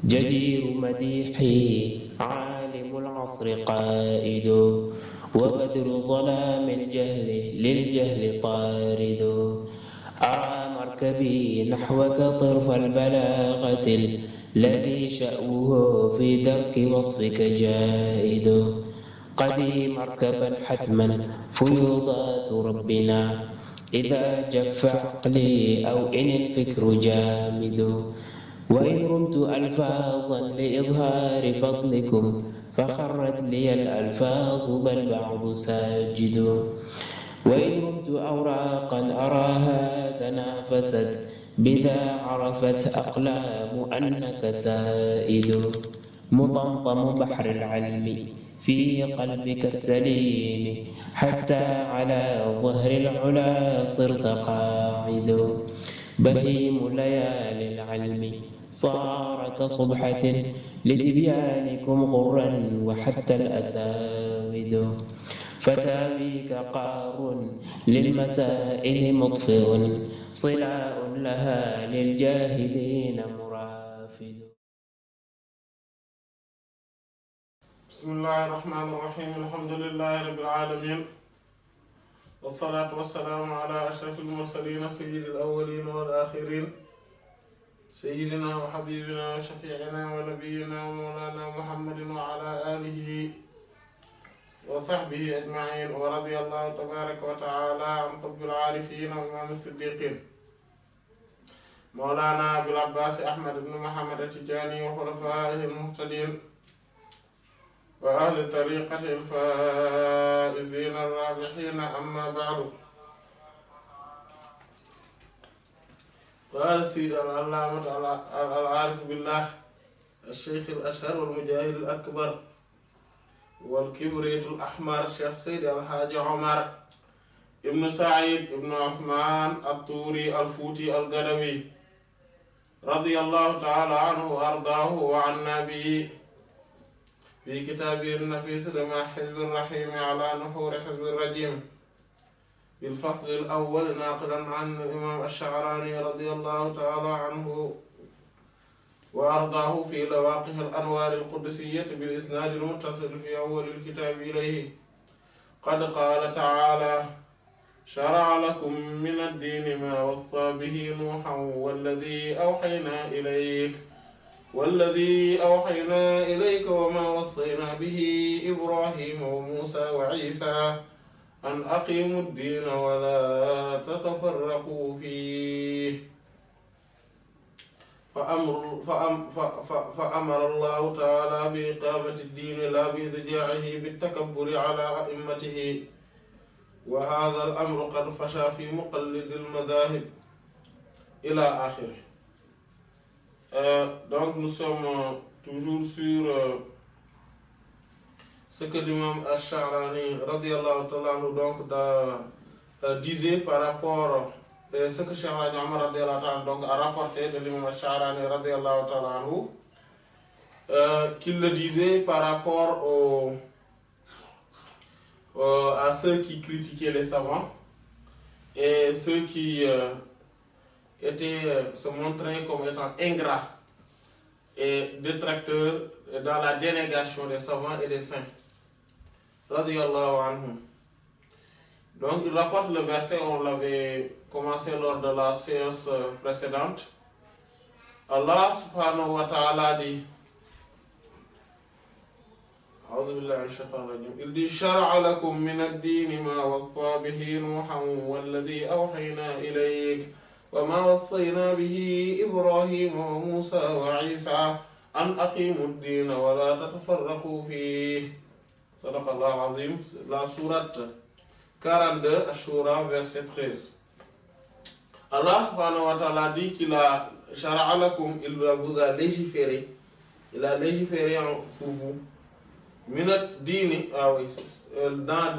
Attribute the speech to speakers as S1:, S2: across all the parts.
S1: جدير مديحي عالم العصر قائد وبدر ظلام الجهل للجهل طارد أرى مركبي نحوك طرف البلاغة الذي شأوه في درك وصفك جائد قدي مركبا حتما فيوضات ربنا إذا جف عقلي أو إن الفكر جامد وإن رمت ألفاظا لإظهار فضلكم فخرت لي الألفاظ بل بعض ساجد وإن رمت أوراقا أراها تنافست بذا عرفت أقلام أنك سائد مطمطم بحر العلم في قلبك السليم حتى على ظهر العلا صرت قاعد بهيم ليالي العلم صار كصبحة لتبيانكم غرا وحتى الأساود فتاويك قار للمسائل مطفئ صلاء لها للجاهلين مرافد.
S2: بسم الله الرحمن الرحيم. الحمد لله رب العالمين والصلاة والسلام على أشرف المرسلين سيد الأولين والآخرين سيدنا وحبيبنا وشفيعنا ونبينا ومولانا محمد وعلى آله وصحبه أجمعين ورضي الله تبارك وتعالى عن قطب العارفين وإمام الصديقين مولانا أبي العباس أحمد بن محمد التجاني وخلفائه المهتدين وأهل طريقة الفائزين الرابحين. أما بعد، قال سيد العلامة العارف بالله الشيخ الأشهر والمجاهد الأكبر والكبريت الأحمر شيخ سيد الحاج عمر ابن سعيد ابن عثمان الطوري الفوتي القدوي رضي الله تعالى عنه وأرضاه وعنا به في كتابه النفيس لما حزب الرحيم على نحور حزب الرجيم في الفصل الأول ناقلا عن الإمام الشعراني رضي الله تعالى عنه وأرضاه في لواقح الأنوار القدسية بالإسناد المتصل في أول الكتاب إليه قد قال تعالى: شرع لكم من الدين ما وصى به نوحا والذي أوحينا إليك وما وصينا به إبراهيم وموسى وعيسى أن أقيموا الدين ولا تتفرقوا فيه فأمر الله تعالى بإقامة الدين لا بإضجاعه بالتكبر على أئمته وهذا الأمر قد فشى في مقلد المذاهب إلى آخره. Donc nous sommes toujours sur ce que l'imam Ash-Sha'rani radiyallahu ta'ala anhu donc disait par rapport à ce que Cheikh Hadji Omar radiyallahu ta'ala donc a rapporté de l'imam Ash-Sha'rani radiyallahu ta'ala anhu qu'il le disait par rapport à ceux qui critiquaient les savants et ceux qui se montraient comme étant ingrats et détracteurs dans la dénégation des savants et des saints. Radiyallahu anhum. Donc il rapporte le verset, on l'avait commencé lors de la séance précédente. Allah subhanahu wa ta'ala dit, il dit: شرع لكم من الدين ما وصى به نوحا والذي أوحينا إليك وما وصينا به إبراهيم وموسى وعيسى أن أقيموا الدين ولا تتفرقوا فيه. صدق الله العظيم. La sourate 42 Ashura verset 13. Allah subhanahu wa ta'ala dit qu'il a shara'a lakum, il vous a légiféré, il a légiféré pour vous. Minat dini, ah oui, dans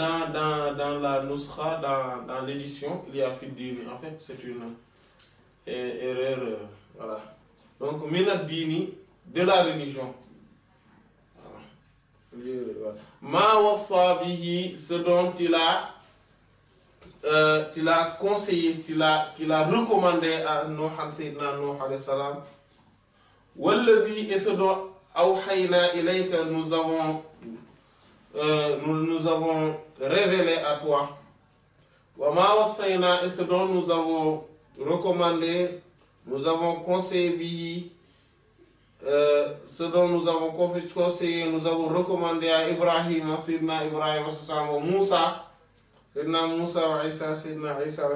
S2: la nuskha, dans l'édition, il y a fi dini. En fait, c'est une erreur, voilà. Donc, minat dini, de la religion. Ma wassa bihi, ce dont il a conseillé, qu'il a recommandé à Nuh, Sayyidina Nuh alayhi salam, Wallazi et ce dont awhayna ilayka nous avons révélé à toi. Wa ma wassayna et ce dont nous avons recommandé, nous avons conseillé bihi, ce dont nous avons conseillé, nous avons recommandé à Ibrahim, Sayyidina Ibrahim, Moussa, Sayyidina Moussa wa Isa, Sayyidina Isa,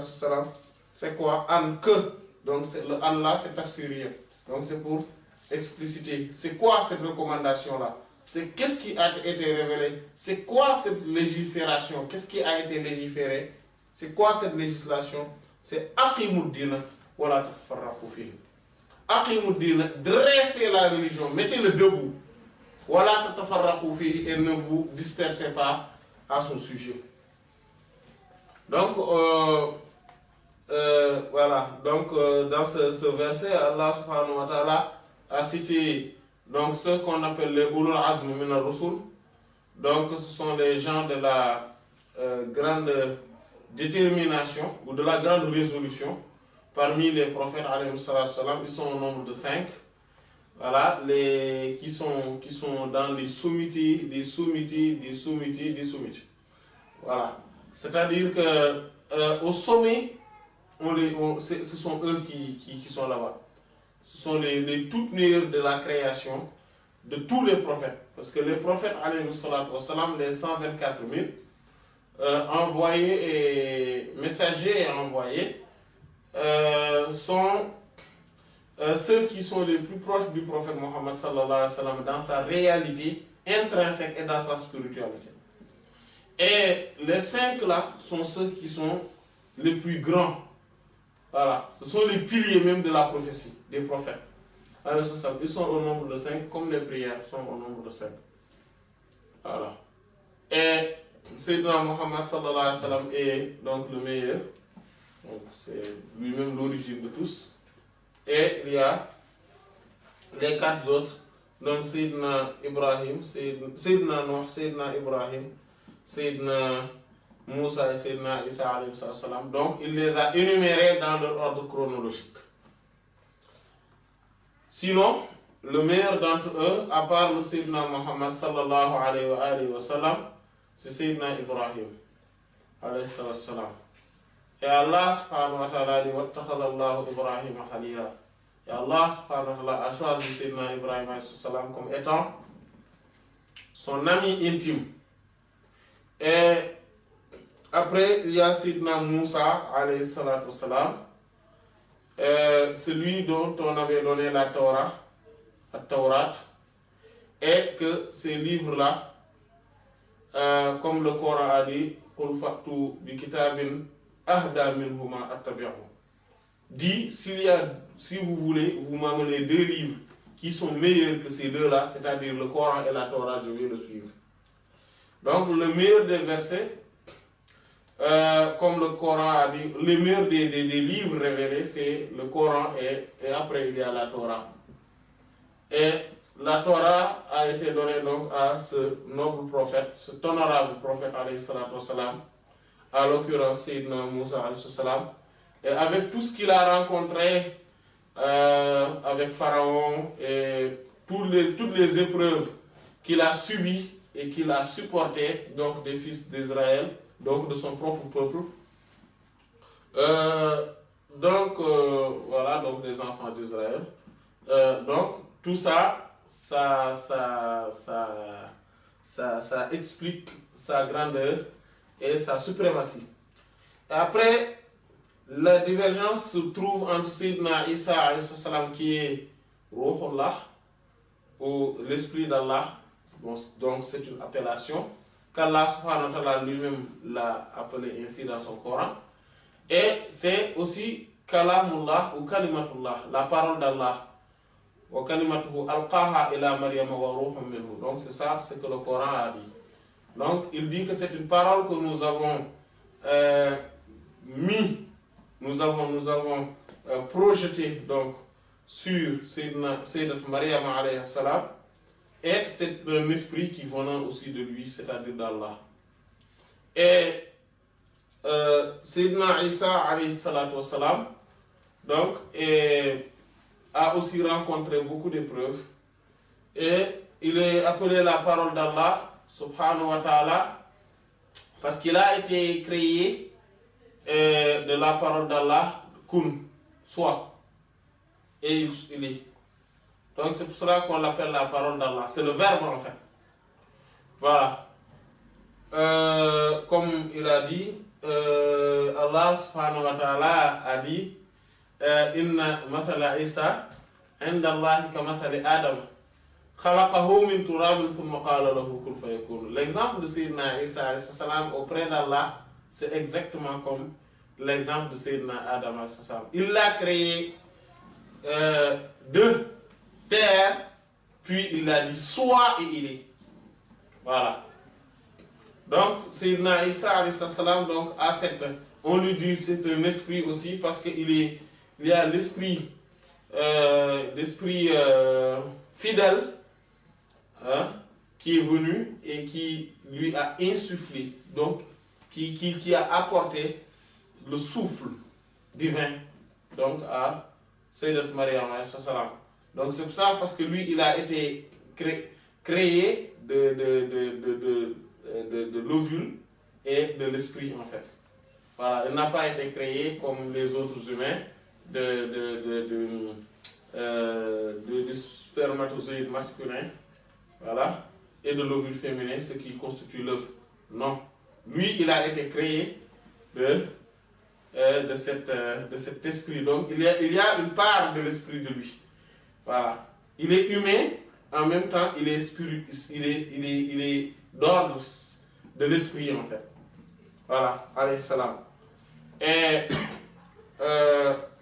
S2: c'est quoi? An que. Donc le an là, c'est tafsiriyya. Donc c'est pour expliciter. C'est quoi cette recommandation-là? C'est qu'est-ce qui a été révélé? C'est quoi cette légifération? Qu'est-ce qui a été légiféré? C'est quoi cette législation? C'est Aqimuddin wala tatafarraqu fihi. Aqimuddin, dressez la religion, mettez-le debout. Wala tatafarraqu fihi, et ne vous dispersez pas à son sujet. Donc, voilà. Donc, dans ce verset, Allah subhanahu wa ta'ala a cité donc ceux qu'on appelle les ulul azm min ar-rusul. Donc, ce sont les gens de la grande détermination ou de la grande résolution parmi les prophètes alayhi salam. Ils sont au nombre de 5. Voilà, qui sont dans les sommités, des sommités, des sommités, des sommités. Voilà. C'est-à-dire que au sommet, ce sont eux qui sont là-bas. Ce sont les toutes meilleurs de la création de tous les prophètes. Parce que les prophètes, alayhi salam, les 124 000, envoyés et messagers et envoyés, sont ceux qui sont les plus proches du prophète Mohammed sallallahu alayhi wa sallam dans sa réalité intrinsèque et dans sa spiritualité. Et les 5 là sont ceux qui sont les plus grands. Voilà, ce sont les piliers même de la prophétie des prophètes. Alors, ils sont au nombre de 5, comme les prières sont au nombre de 5. Voilà. Et Sayyidina Muhammad sallallahu alayhi wa sallam est donc le meilleur. Donc c'est lui-même l'origine de tous. Et il y a les 4 autres. Donc Sayyidina Ibrahim, Sayyidina Nuh, Sayyidina Ibrahim, Sayyidina Moussa et Sayyidina Isa alayhi salam. Donc il les a énumérés dans leur ordre chronologique. Sinon, le meilleur d'entre eux, à part le Sayyidina Muhammad sallallahu alayhi wa sallam, c'est Sayyidina Ibrahim alayhi salam. Et Allah subhanahu wa ta'ala dit wattakhadallahu Ibrahim khalila. Et Allah subhanahu wa ta'ala a choisi Sayyidina Ibrahim alayhi salam comme étant son ami intime. Et après, il y a Sayyidina Moussa alayhi salam, celui dont on avait donné la Torah, la Taurat, et que ces livres-là, comme le Coran a dit, qul fa'tu bi kitabin ahda minhuma attabi'hu. Dit, si vous voulez, vous m'amenez 2 livres qui sont meilleurs que ces 2-là, c'est-à-dire le Coran et la Torah, je vais le suivre. Donc le meilleur des versets, comme le Coran a dit, le meilleur des livres révélés, c'est le Coran et après il y a la Torah. Et la Torah a été donnée donc à ce noble prophète, cet honorable prophète alayhi salatu wassalam, à l'occurrence Sayyidina Moussa alayhi salam, et avec tout ce qu'il a rencontré avec Pharaon et toutes les épreuves qu'il a subies et qu'il a supportées, donc des fils d'Israël, donc de son propre peuple. Voilà, donc des enfants d'Israël. Donc tout ça explique sa grandeur et sa suprématie. Et après, la divergence se trouve entre Sayyidina Isa alayhi salam, qui est Ruhullah, ou l'esprit d'Allah. Bon, donc c'est une appellation qu'Allah subhanahu wa ta'ala lui-même l'a appelé ainsi dans son Coran. Et c'est aussi Kalamullah ou Kalimatullah, la parole d'Allah. Wa kalimatuhu alqaha ila Maryam wa ruhun minhu. Donc c'est ça, c'est que le Coran a dit. Donc il dit que c'est une parole que nous avons nous avons projeté donc sur Sayyidat Maryam alayhi salam, et c'est un esprit qui venant aussi de lui, c'est-à-dire d'Allah. Et Sayyidina Isa alayhi salatu wassalam, donc a aussi rencontré beaucoup d'épreuves et il est appelé la parole d'Allah subhanahu wa ta'ala parce qu'il a été créé de la parole d'Allah, kun, soit, et il est. Donc c'est pour cela qu'on l'appelle la parole d'Allah. C'est le verbe en fait. Voilà. Comme il a dit, Allah subhanahu wa ta'ala a dit Inna mathala Isa inda Allahi ka mathali Adam khalaqahu min turabin thumma qala lahu kun fayakun. L'exemple de Sayyidina Isa auprès d'Allah, c'est exactement comme l'exemple de Sayyidina Adam. Il l'a créé de terre, puis il a dit soit et il est. Voilà. Donc, Sayyidina Isa donc, a on lui dit c'est un esprit aussi parce qu'il y a l'esprit fidèle hein, qui est venu et qui lui a insufflé, donc qui a apporté le souffle divin donc à Sayyidat Maryam. Donc c'est pour ça parce que lui il a été créé de l'ovule et de l'esprit en fait. Voilà, il n'a pas été créé comme les autres humains de spermatozoïdes masculins, voilà, et de l'ovule féminin, ce qui constitue l'œuf. Non, lui, il a été créé de cet esprit. Donc, il y a une part de l'esprit de lui. Voilà, il est humain, en même temps, il est d'ordre de l'esprit en fait. Voilà, alayhi salam. Et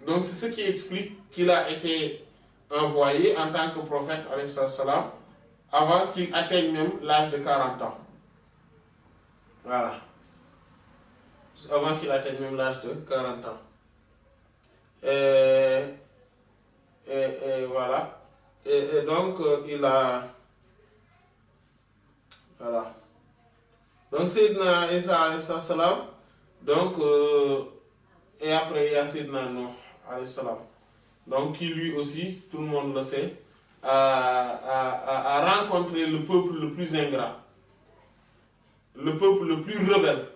S2: donc c'est ce qui explique qu'il a été envoyé en tant que prophète alayhi salam avant qu'il atteigne même l'âge de 40 ans. Voilà. Avant qu'il atteigne même l'âge de 40 ans. Et voilà. Et donc il a... Voilà. Donc Sayyidina Isa alayhi salam, donc et après il y a Sayyidina Nuh alayhi salam, donc qui lui aussi, tout le monde le sait, a rencontré le peuple le plus ingrat, le peuple le plus rebelle,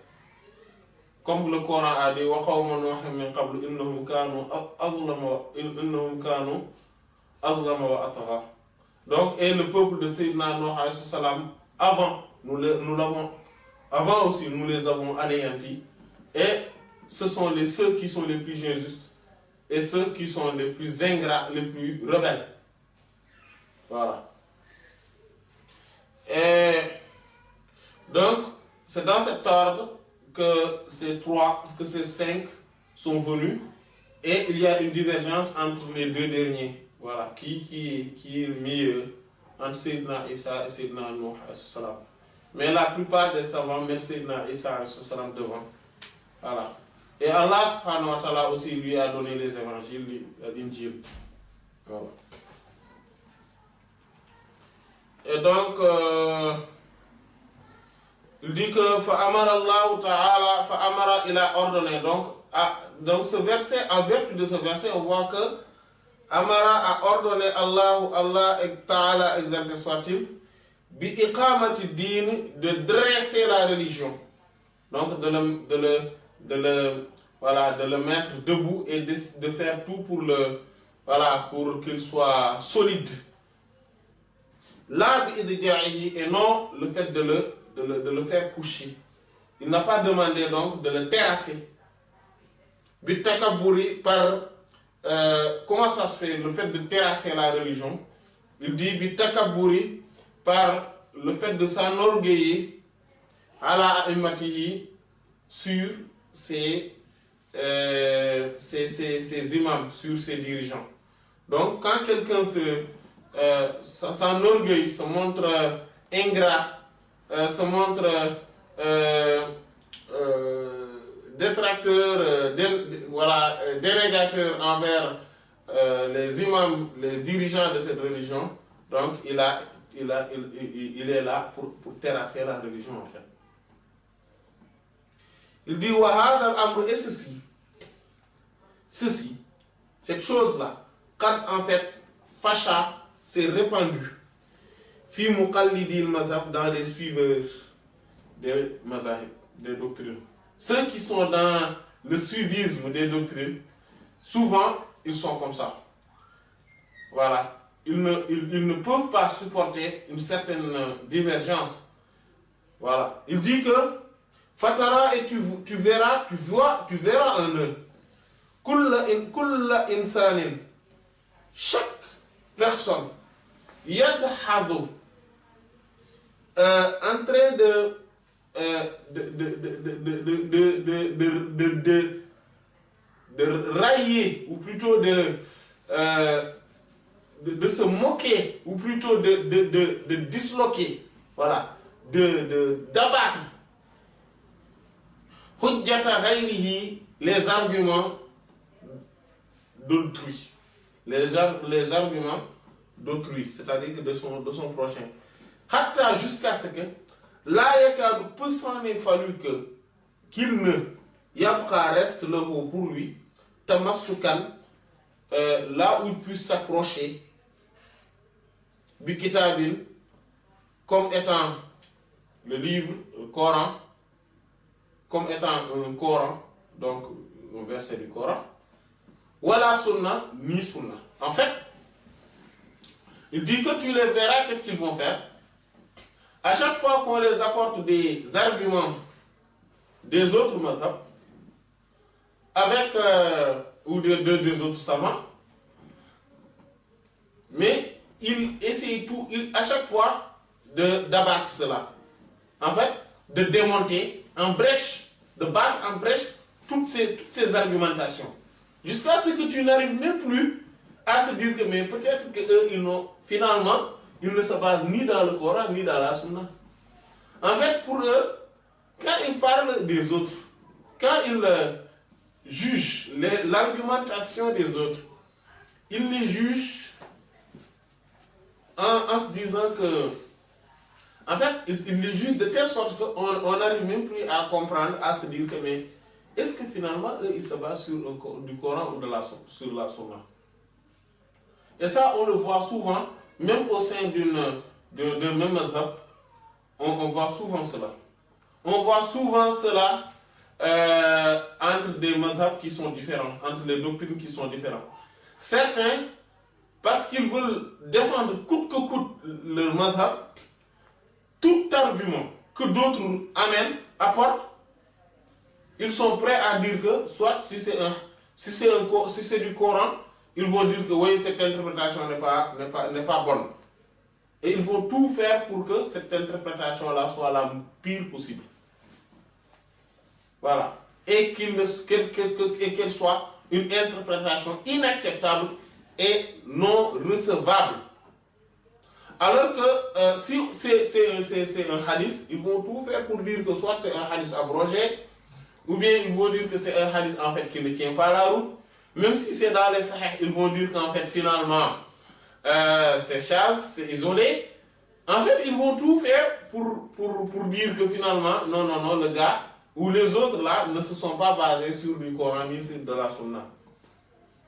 S2: comme le Coran a dit wa qawma Nuhin min qablu innahum kanu azlama wa atgha. Donc et le peuple de Sayyidina Nuh alayhi salam, avant nous l'avons avant aussi, nous les avons anéantis. Et ce sont ceux qui sont les plus injustes et ceux qui sont les plus ingrats, les plus rebelles. Voilà. Et donc, c'est dans cet ordre que ces cinq sont venus. Et il y a une divergence entre les deux derniers. Voilà. Qui est le meilleur entre Sayyidina Isa et Sayyidina Nuh salam. Mais la plupart des savants mettent Sayyidina Isa devant. Voilà. Et Allah subhanahu wa ta'ala aussi lui a donné les évangiles, l'Injil. Voilà. Et donc, il dit que Fa'amara Allah ta'ala, Fa'amara il a ordonné. Donc ce verset, en vertu de ce verset, on voit que Amara a ordonné Allah ta'ala exalté soit-il, bi iqamati din, de dresser la religion, donc de le mettre debout et de faire tout pour pour qu'il soit solide. Là et non le fait de le faire coucher. Il n'a pas demandé donc de le terrasser. Bi takabouri par comment ça se fait le fait de terrasser la religion? Il dit bi takabouri par le fait de s'enorgueillir ala a'immatihi sur ses imams, sur ses dirigeants. Donc quand quelqu'un s'enorgueille, se montre ingrat, se montre détracteur, dénégateur envers les imams, les dirigeants de cette religion, donc il est là pour terrasser la religion en fait. Il dit wa hadha al-amru, et ceci, cette chose-là, quand en fait, Facha s'est répandu, fi muqallidil mazhab dans les suiveurs des mazahib, des doctrines. Ceux qui sont dans le suivisme des doctrines, souvent, ils sont comme ça. Voilà. Ils ne peuvent pas supporter une certaine divergence. Voilà. Il dit que Fatara et tu verras en eux. Kulla insanin. Chaque personne. Yadhadu. En train de railler, ou plutôt de se moquer, ou plutôt de disloquer, voilà, d'abattre hujjata ghayrihi, les arguments d'autrui, les arguments d'autrui, c'est-à-dire que de son prochain. Hatta jusqu'à ce que la yakadu, peu s'en est fallu qu'il ne yabqa reste le haut pour lui tamassukan, là où il puisse s'approcher bi kitabin, comme étant le livre, le Coran, comme étant un Coran, donc un verset du Coran, wala sunna, ni sunna. En fait, il dit que tu les verras, qu'est-ce qu'ils vont faire? À chaque fois qu'on les apporte des arguments des autres mazhab, avec, ou des autres savants, mais il essaye à chaque fois d'abattre cela. En fait, de démonter en brèche, de battre en brèche toutes ces argumentations. Jusqu'à ce que tu n'arrives même plus à se dire que, mais peut-être qu'eux, finalement, ils ne se basent ni dans le Coran, ni dans la Sunna. En fait, pour eux, quand ils parlent des autres, quand ils jugent l'argumentation des autres, ils les jugent en se disant que, en fait, ils les jugent de telle sorte qu'on n'arrive même plus à comprendre, à se dire que, mais est-ce que finalement, eux, ils se basent sur du Coran ou sur la Sunna? Et ça, on le voit souvent, même au sein d'un même mazhab, on voit souvent cela. On voit souvent cela entre des mazhabs qui sont différents, entre les doctrines qui sont différentes. Certains, parce qu'ils veulent défendre coûte que coûte leur mazhab, tout argument que d'autres apportent, ils sont prêts à dire que, soit si c'est du Coran, ils vont dire que oui, cette interprétation n'est pas bonne. Et ils vont tout faire pour que cette interprétation-là soit la pire possible. Voilà. Et qu'elle soit une interprétation inacceptable et non recevable. Alors que si c'est un hadith, ils vont tout faire pour dire que soit c'est un hadith abrogé, ou bien ils vont dire que c'est un hadith en fait qui ne tient pas la route. Même si c'est dans les sahih, ils vont dire qu'en fait finalement c'est chaz, c'est isolé. En fait, ils vont tout faire pour dire que finalement, non, le gars ou les autres là ne se sont pas basés sur du Coran ni sur de la Sunna.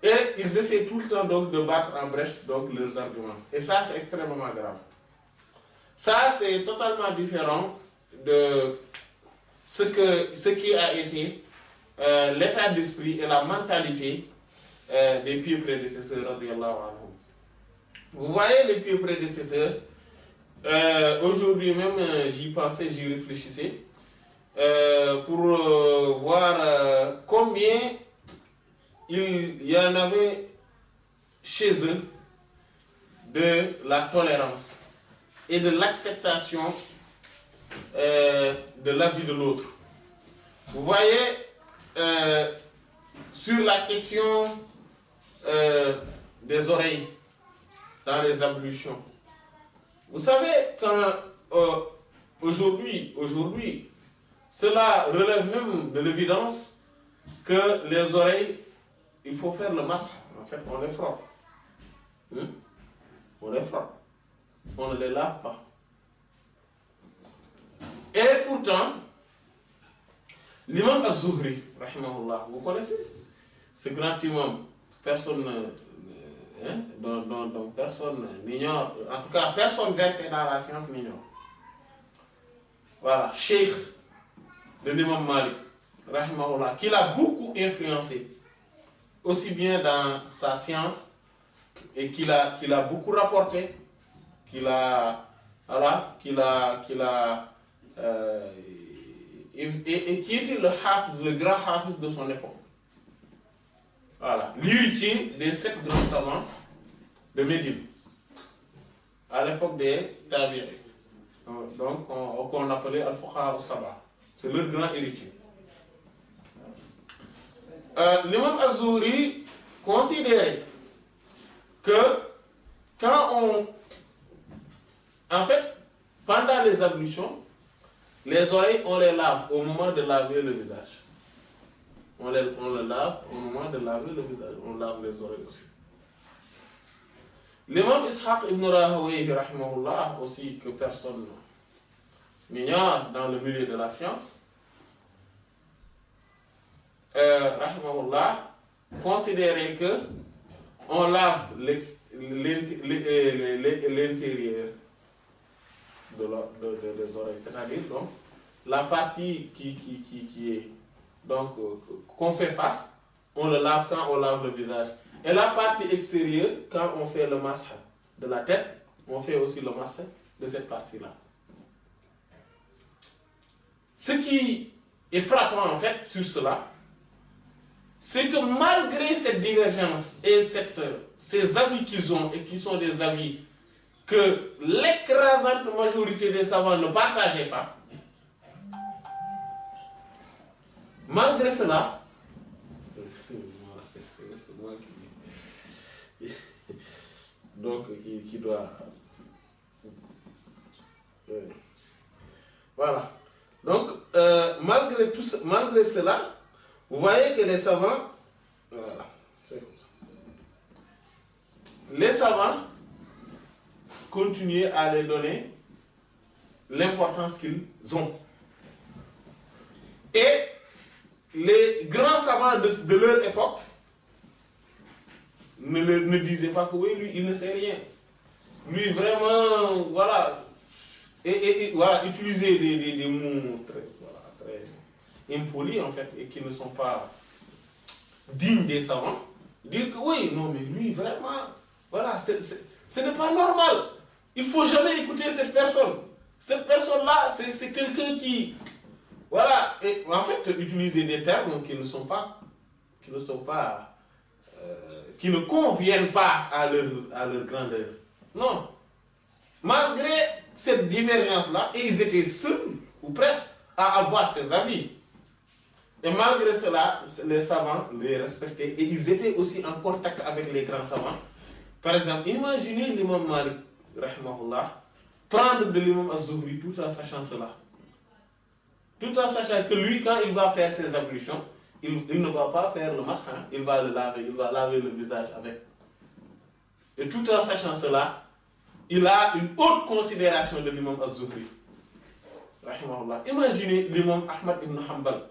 S2: Et ils essaient tout le temps donc de battre en brèche donc leurs arguments. Et ça, c'est extrêmement grave. Ça, c'est totalement différent de ce qui a été l'état d'esprit et la mentalité des pieux prédécesseurs, radiyallahu anhum. Vous voyez les pieux prédécesseurs, aujourd'hui même j'y pensais, j'y réfléchissais, pour voir combien il y en avait chez eux de la tolérance et de l'acceptation de l'avis de l'autre. Vous voyez, sur la question des oreilles dans les ablutions, vous savez, quand aujourd'hui, cela relève même de l'évidence que les oreilles, il faut faire le masque. En fait, on les frotte. On les frotte. On ne les lave pas. Et pourtant, l'imam Az-Zuhri, rahimahullah, vous connaissez ce grand imam, personne dont personne n'ignore, en tout cas personne versé dans la science n'ignore. Voilà, Cheikh de l'imam Malik, rahimahullah, qui l'a beaucoup influencé, aussi bien dans sa science, et qu'il a beaucoup rapporté, et qui était le grand hafiz de son époque. Voilà, l'héritier des 7 grands savants de Médine, à l'époque des Tabi'i. Donc, qu'on appelait Al-Fuqaha al-Sab'a. C'est leur grand héritier. L'imam Az-Zuhri considérait que en fait, pendant les ablutions, les oreilles, on les lave au moment de laver le visage. On le lave au moment de laver le visage. On lave les oreilles aussi. L'imam Ishaq ibn Rahawayh, rahimahullah, aussi que personne n'ignore dans le milieu de la science, rahimahullah, considérait que on lave l'intérieur des oreilles, c'est-à-dire donc la partie qui est donc qu'on fait face, on le lave quand on lave le visage, et la partie extérieure quand on fait le masque de la tête, on fait aussi le masque de cette partie-là. Ce qui est frappant en fait sur cela, c'est que malgré cette divergence et ces avis qu'ils ont, et qui sont des avis que l'écrasante majorité des savants ne partageaient pas, malgré cela, c'est moi donc qui doit... Voilà. Donc, malgré cela, vous voyez que les savants, voilà, c'est comme ça. Les savants continuent à les donner l'importance qu'ils ont. Et les grands savants de leur époque ne disaient pas que oui, lui, il ne sait rien. Lui, vraiment, voilà, et voilà, utiliser des mots très impolis, en fait, et qui ne sont pas dignes des savants. Dire que oui, non, mais lui, vraiment, voilà, ce n'est pas normal. Il ne faut jamais écouter cette personne. Cette personne-là, c'est quelqu'un qui... Voilà, et en fait, utiliser des termes qui ne conviennent pas à leur grandeur. Non. Malgré cette divergence-là, et ils étaient seuls, ou presque, à avoir ces avis. Et malgré cela, les savants les respectaient, et ils étaient aussi en contact avec les grands savants. Par exemple, imaginez l'imam Malik, rahimahullah, prendre de l'imam Az-Zuhri tout en sachant cela. Tout en sachant que lui, quand il va faire ses ablutions, il ne va pas faire le masque, hein, il va le laver, il va laver le visage avec. Et tout en sachant cela, il a une haute considération de l'imam Az-Zuhri. Rahimahullah. Imaginez l'imam Ahmad ibn Hanbal,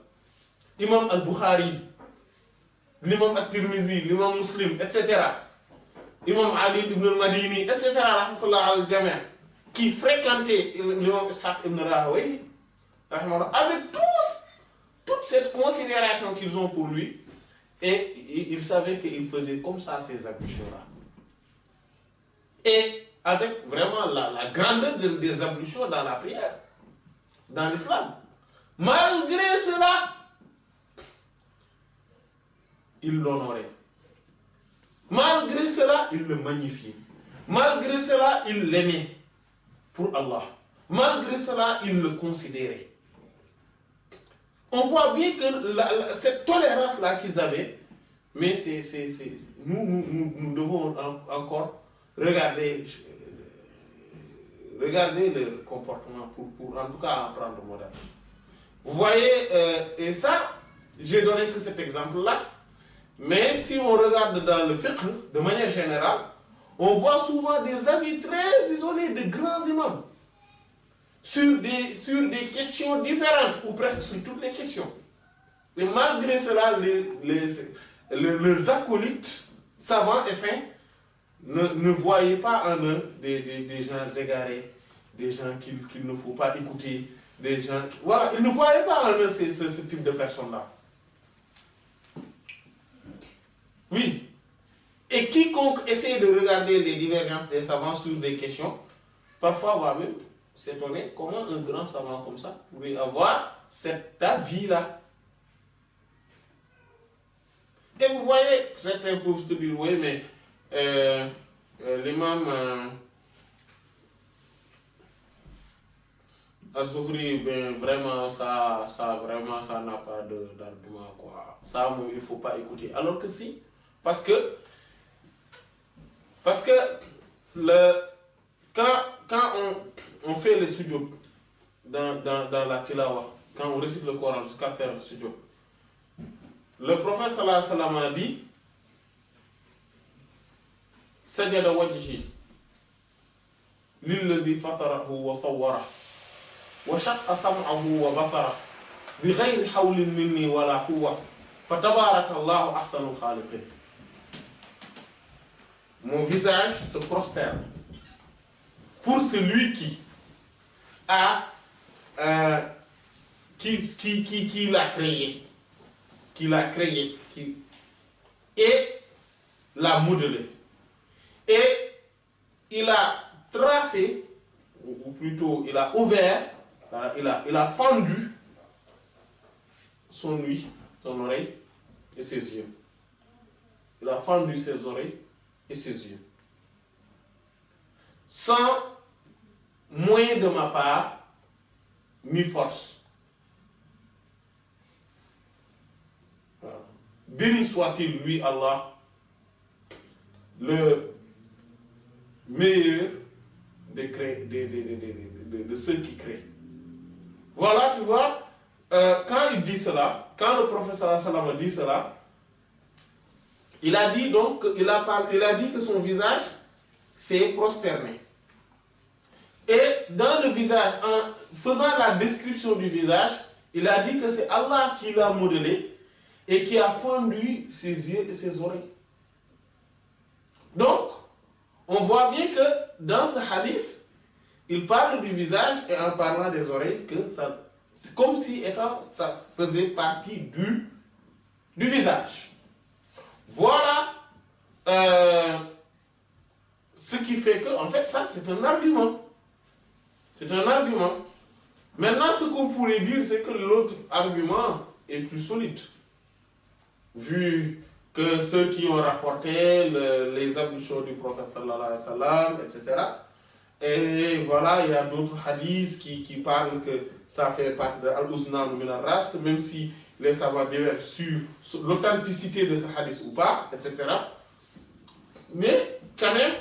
S2: l'imam Al-Bukhari, l'imam At-Tirmizi, l'imam Muslim, etc. Imam Ali ibn al-Madini, etc. Rahmatullah al-Jami', qui fréquentaient l'imam Ishaq ibn Rahawayh, avec toute cette considération qu'ils ont pour lui, et ils savaient qu'il faisait comme ça ces ablutions-là. Et avec vraiment la grandeur des ablutions dans la prière, dans l'islam. Malgré cela, il l'honorait. Malgré cela, il le magnifiait. Malgré cela, il l'aimait pour Allah. Malgré cela, il le considérait. On voit bien que cette tolérance-là qu'ils avaient, mais nous devons encore regarder leur comportement pour en tout cas en prendre modèle. Vous voyez, et ça, j'ai donné que cet exemple-là, mais si on regarde dans le fiqh, de manière générale, on voit souvent des avis très isolés de grands imams sur des questions différentes, ou presque sur toutes les questions. Et malgré cela, leurs acolytes, savants et saints, Ne voyez pas en eux des gens égarés, des gens qu'il ne faut pas écouter, des gens... Voilà, ne voyez pas en eux ce type de personnes-là. Oui. Et quiconque essaie de regarder les divergences des savants sur des questions, parfois va même s'étonner comment un grand savant comme ça pourrait avoir cet avis-là. Et vous voyez, certains peuvent se dire, oui, mais l'imam Az-Zuhri, ben vraiment, ça n'a pas d'argument, quoi. Ça, il ne faut pas écouter. Alors que si, parce que quand on fait le sujoud dans la tilawa, quand on récite le Coran jusqu'à faire le sujoud, le prophète sallallahu alayhi wa sallam a dit sajada wajhi lilladhi fatarahu wa sawwarahu wa shaqqa sam'ahu wa basarahu bighayri hawlin minni wala quwwa fatabarakallahu ahsanul khaliqin. Mon visage se prosterne pour celui qui a qui l'a créé, et l'a modelé. Et il a tracé, ou plutôt il a ouvert, il a fendu son ouïe, son oreille et ses yeux. Il a fendu ses oreilles et ses yeux. Sans moyen de ma part, ni force. Voilà. Béni soit-il, lui, Allah, le meilleur de ceux qui créent. Voilà, tu vois, quand il dit cela, quand le professeur sallam dit cela, il a dit donc, il a dit que son visage s'est prosterné. Et dans le visage, en faisant la description du visage, il a dit que c'est Allah qui l'a modelé et qui a fondu ses yeux et ses oreilles. Donc, on voit bien que dans ce hadith, il parle du visage et en parlant des oreilles, que ça, c'est comme si ça faisait partie du visage. Voilà ce qui fait que, en fait, ça, c'est un argument. C'est un argument. Maintenant, ce qu'on pourrait dire, c'est que l'autre argument est plus solide. Vu que ceux qui ont rapporté les ablutions du prophète sallallahu alayhi wa sallam, etc. Et voilà, il y a d'autres hadiths qui parlent que ça fait partie de al-Uznan min al-Ras, même si les savants divergent sur l'authenticité de ce hadith ou pas, etc. Mais quand même,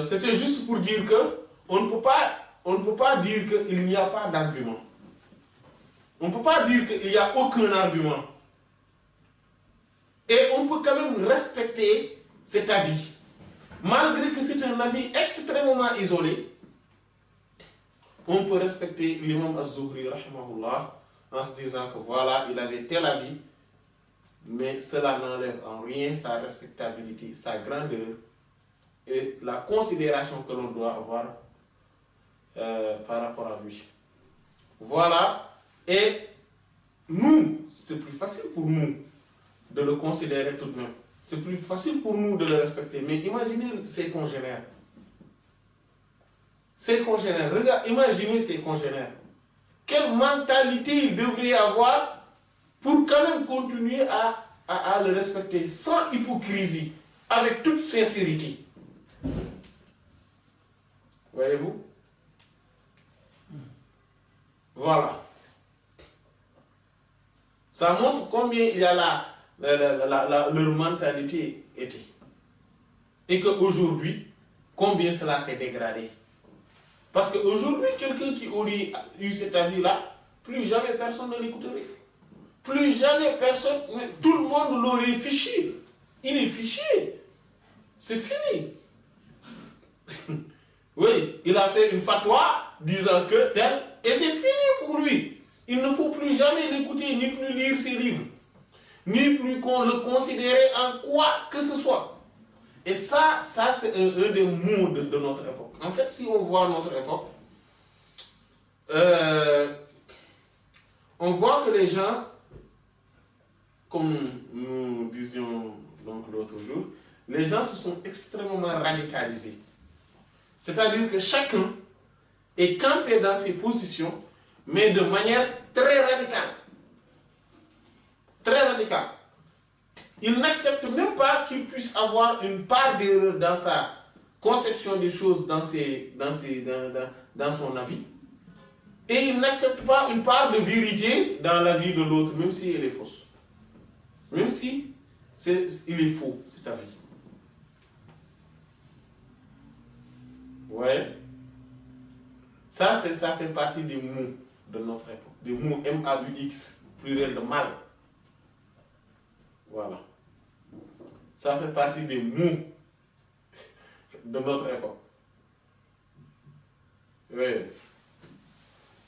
S2: c'était juste pour dire que on ne peut pas dire qu'il n'y a pas d'argument. On ne peut pas dire qu'il n'y a aucun argument. Et on peut quand même respecter cet avis. Malgré que c'est un avis extrêmement isolé, on peut respecter l'imam Az-Zuhri, rahimahullah, en se disant que voilà, il avait tel avis, mais cela n'enlève en rien sa respectabilité, sa grandeur et la considération que l'on doit avoir par rapport à lui. Voilà. Et nous, c'est plus facile pour nous de le considérer tout de même. C'est plus facile pour nous de le respecter. Mais imaginez ses congénères. Ses congénères. Regarde, imaginez ses congénères. Quelle mentalité il devrait avoir pour quand même continuer à le respecter sans hypocrisie, avec toute sincérité. Voyez-vous? Voilà. Ça montre combien il y a leur mentalité était. Et qu'aujourd'hui, combien cela s'est dégradé. Parce qu'aujourd'hui, quelqu'un qui aurait eu cet avis-là, plus jamais personne ne l'écouterait. Plus jamais personne, tout le monde l'aurait fiché. Il est fiché. C'est fini. Oui, il a fait une fatwa disant que tel, et c'est fini pour lui. Il ne faut plus jamais l'écouter, ni plus lire ses livres. ni plus qu'on le considérait en quoi que ce soit. Et ça c'est un des maux de notre époque. En fait, si on voit notre époque, on voit que les gens, comme nous disions donc l'autre jour, les gens se sont extrêmement radicalisés. C'est-à-dire que chacun est campé dans ses positions, mais de manière très radicale. Très radicale. Il n'accepte même pas qu'il puisse avoir une part d'erreur dans sa conception des choses, dans son avis. Et il n'accepte pas une part de vérité dans la vie de l'autre, même si elle est fausse. Même si il est faux, cet avis. Ouais. Ça fait partie des mots de notre époque. Des mots M-A-U-X, pluriel de mal. Voilà. Ça fait partie des mots de notre époque. Oui.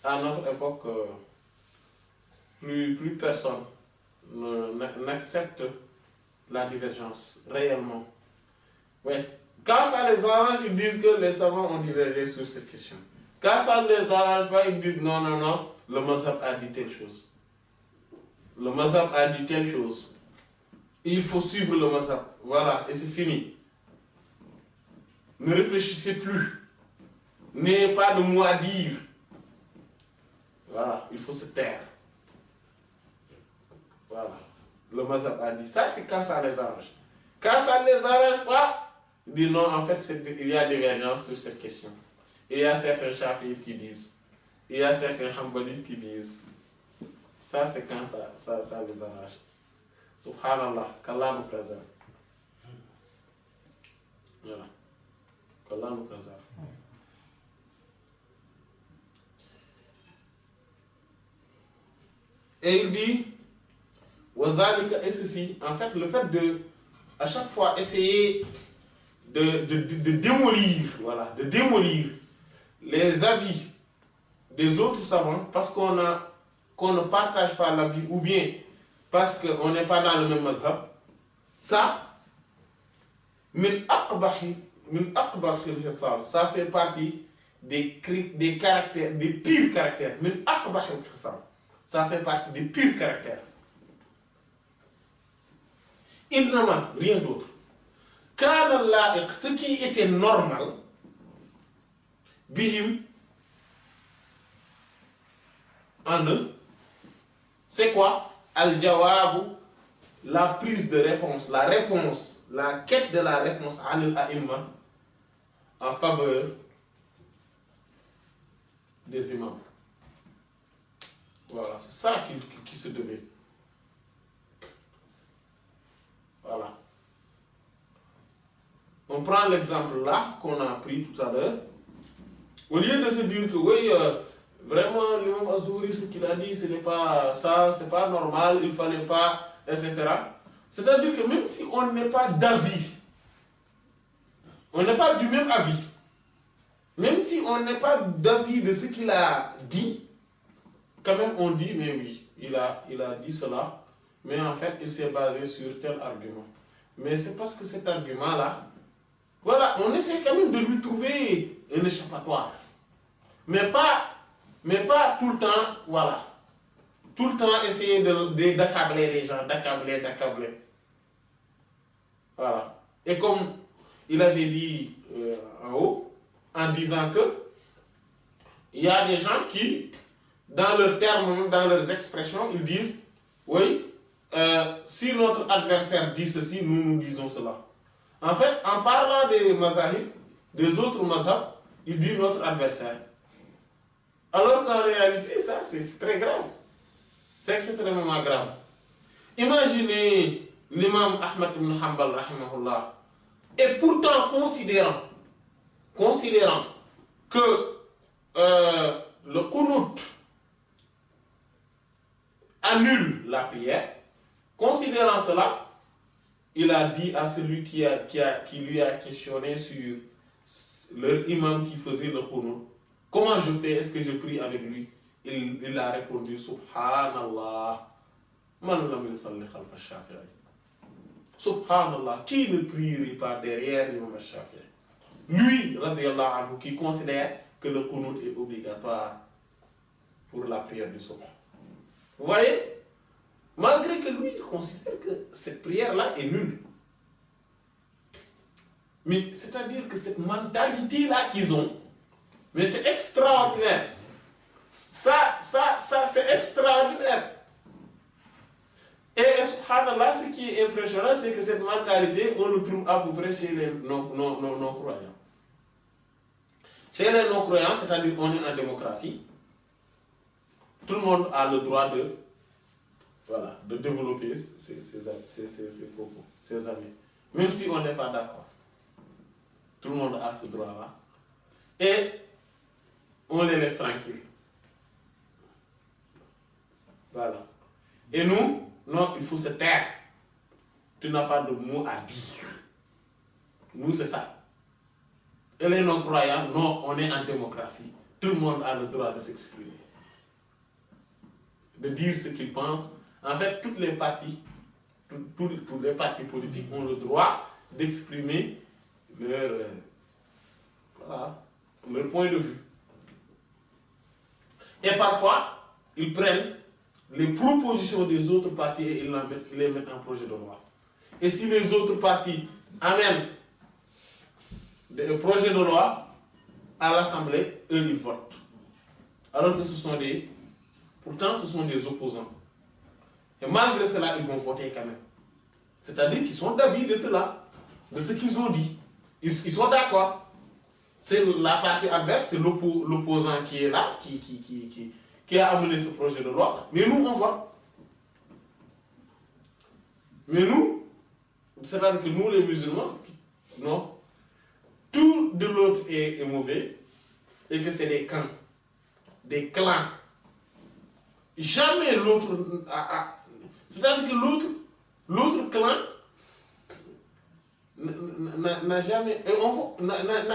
S2: À notre époque, plus personne n'accepte la divergence réellement. Oui. Quand ça les arrange, ils disent que les savants ont divergé sur cette question. Quand ça ne les arrange pas, ils disent non, le mazhab a dit telle chose. Le mazhab a dit telle chose. Il faut suivre le mazhab. Voilà, et c'est fini. Ne réfléchissez plus. N'ayez pas de mots à dire. Voilà, il faut se taire. Voilà. Le mazhab a dit ça, c'est quand ça les arrange. Quand ça ne les arrange pas, il dit non, en fait, il y a divergence sur cette question. Il y a certains chafiites qui disent, il y a certains hanbalites qui disent. Ça, c'est quand ça les arrange. Subhanallah, qu'Allah nous préserve. Voilà. Qu'Allah nous préserve. Et il dit, Wazalika et ceci, en fait, le fait de, à chaque fois, essayer de démolir, voilà, de démolir les avis des autres savants parce qu'on ne partage pas l'avis ou bien parce qu'on n'est pas dans le même mazhab, ça, ça fait partie des caractères, des pires caractères. Ça fait partie des pires caractères. Innama, rien d'autre. Kana la'iq, ce qui était normal, bihim, en eux, c'est quoi? Al-jawabu, la prise de réponse, la quête de la réponse anil a'imma en faveur des imams. Voilà, c'est ça qui se devait. Voilà. On prend l'exemple là qu'on a pris tout à l'heure. Au lieu de se dire que oui, vraiment, l'imam Azouri, ce qu'il a dit, ce n'est pas ça, c'est pas normal, il ne fallait pas, etc. C'est-à-dire que même si on n'est pas d'avis, on n'est pas du même avis, même si on n'est pas d'avis de ce qu'il a dit, quand même on dit, mais oui, il a dit cela, mais en fait il s'est basé sur tel argument. Mais c'est parce que cet argument-là, voilà, on essaie quand même de lui trouver un échappatoire. Mais pas tout le temps, voilà. Tout le temps essayer d'accabler les gens, d'accabler. Voilà. Et comme il avait dit en haut, en disant que il y a des gens qui, dans leurs termes, dans leurs expressions, ils disent, oui, si notre adversaire dit ceci, nous disons cela. En fait, en parlant des mazahib, des autres mazhab, il dit notre adversaire. Alors qu'en réalité, ça, c'est très grave. C'est extrêmement grave. Imaginez l'imam Ahmad ibn Hanbal, rahimahullah, et pourtant considérant que le qunut annule la prière, considérant cela, il a dit à celui qui lui a questionné sur leur imam qui faisait le qunut, comment je fais, est-ce que je prie avec lui? Il a répondu, Subhanallah. Man lam yusalli khalfa Shafi'i. Subhanallah, qui ne prierait pas derrière l'imam Shafi'i? Lui, radiyallahu anhu, qui considère que le qunut est obligatoire pour la prière du soir. Vous voyez? Malgré que lui, il considère que cette prière-là est nulle. Mais c'est-à-dire que cette mentalité-là qu'ils ont, mais c'est extraordinaire. Ça, c'est extraordinaire. Et subhanallah, ce qui est impressionnant, c'est que cette mentalité, on le trouve à peu près chez les non-croyants. Chez les non-croyants, c'est-à-dire qu'on est en démocratie, tout le monde a le droit de, voilà, de développer ses propos, ses avis. Même si on n'est pas d'accord. Tout le monde a ce droit-là. Et on les laisse tranquilles. Voilà. Et nous, non, il faut se taire. Tu n'as pas de mots à dire. Nous, c'est ça. Et les non-croyants, non, on est en démocratie. Tout le monde a le droit de s'exprimer. De dire ce qu'il pense. En fait, toutes les parties, tous les partis politiques ont le droit d'exprimer leur point de vue. Et parfois, ils prennent les propositions des autres partis et ils les mettent en projet de loi. Et si les autres partis amènent des projets de loi à l'Assemblée, eux, ils votent. Alors que pourtant, ce sont des opposants. Et malgré cela, ils vont voter quand même. C'est-à-dire qu'ils sont d'avis de cela, de ce qu'ils ont dit. Ils sont d'accord. C'est la partie adverse, c'est l'opposant qui est là, qui a amené ce projet de loi. Mais nous, on vote. Mais nous, c'est-à-dire que nous, les musulmans, non, tout de l'autre est mauvais et que c'est des camps, des clans. Jamais l'autre c'est-à-dire que l'autre clan n'a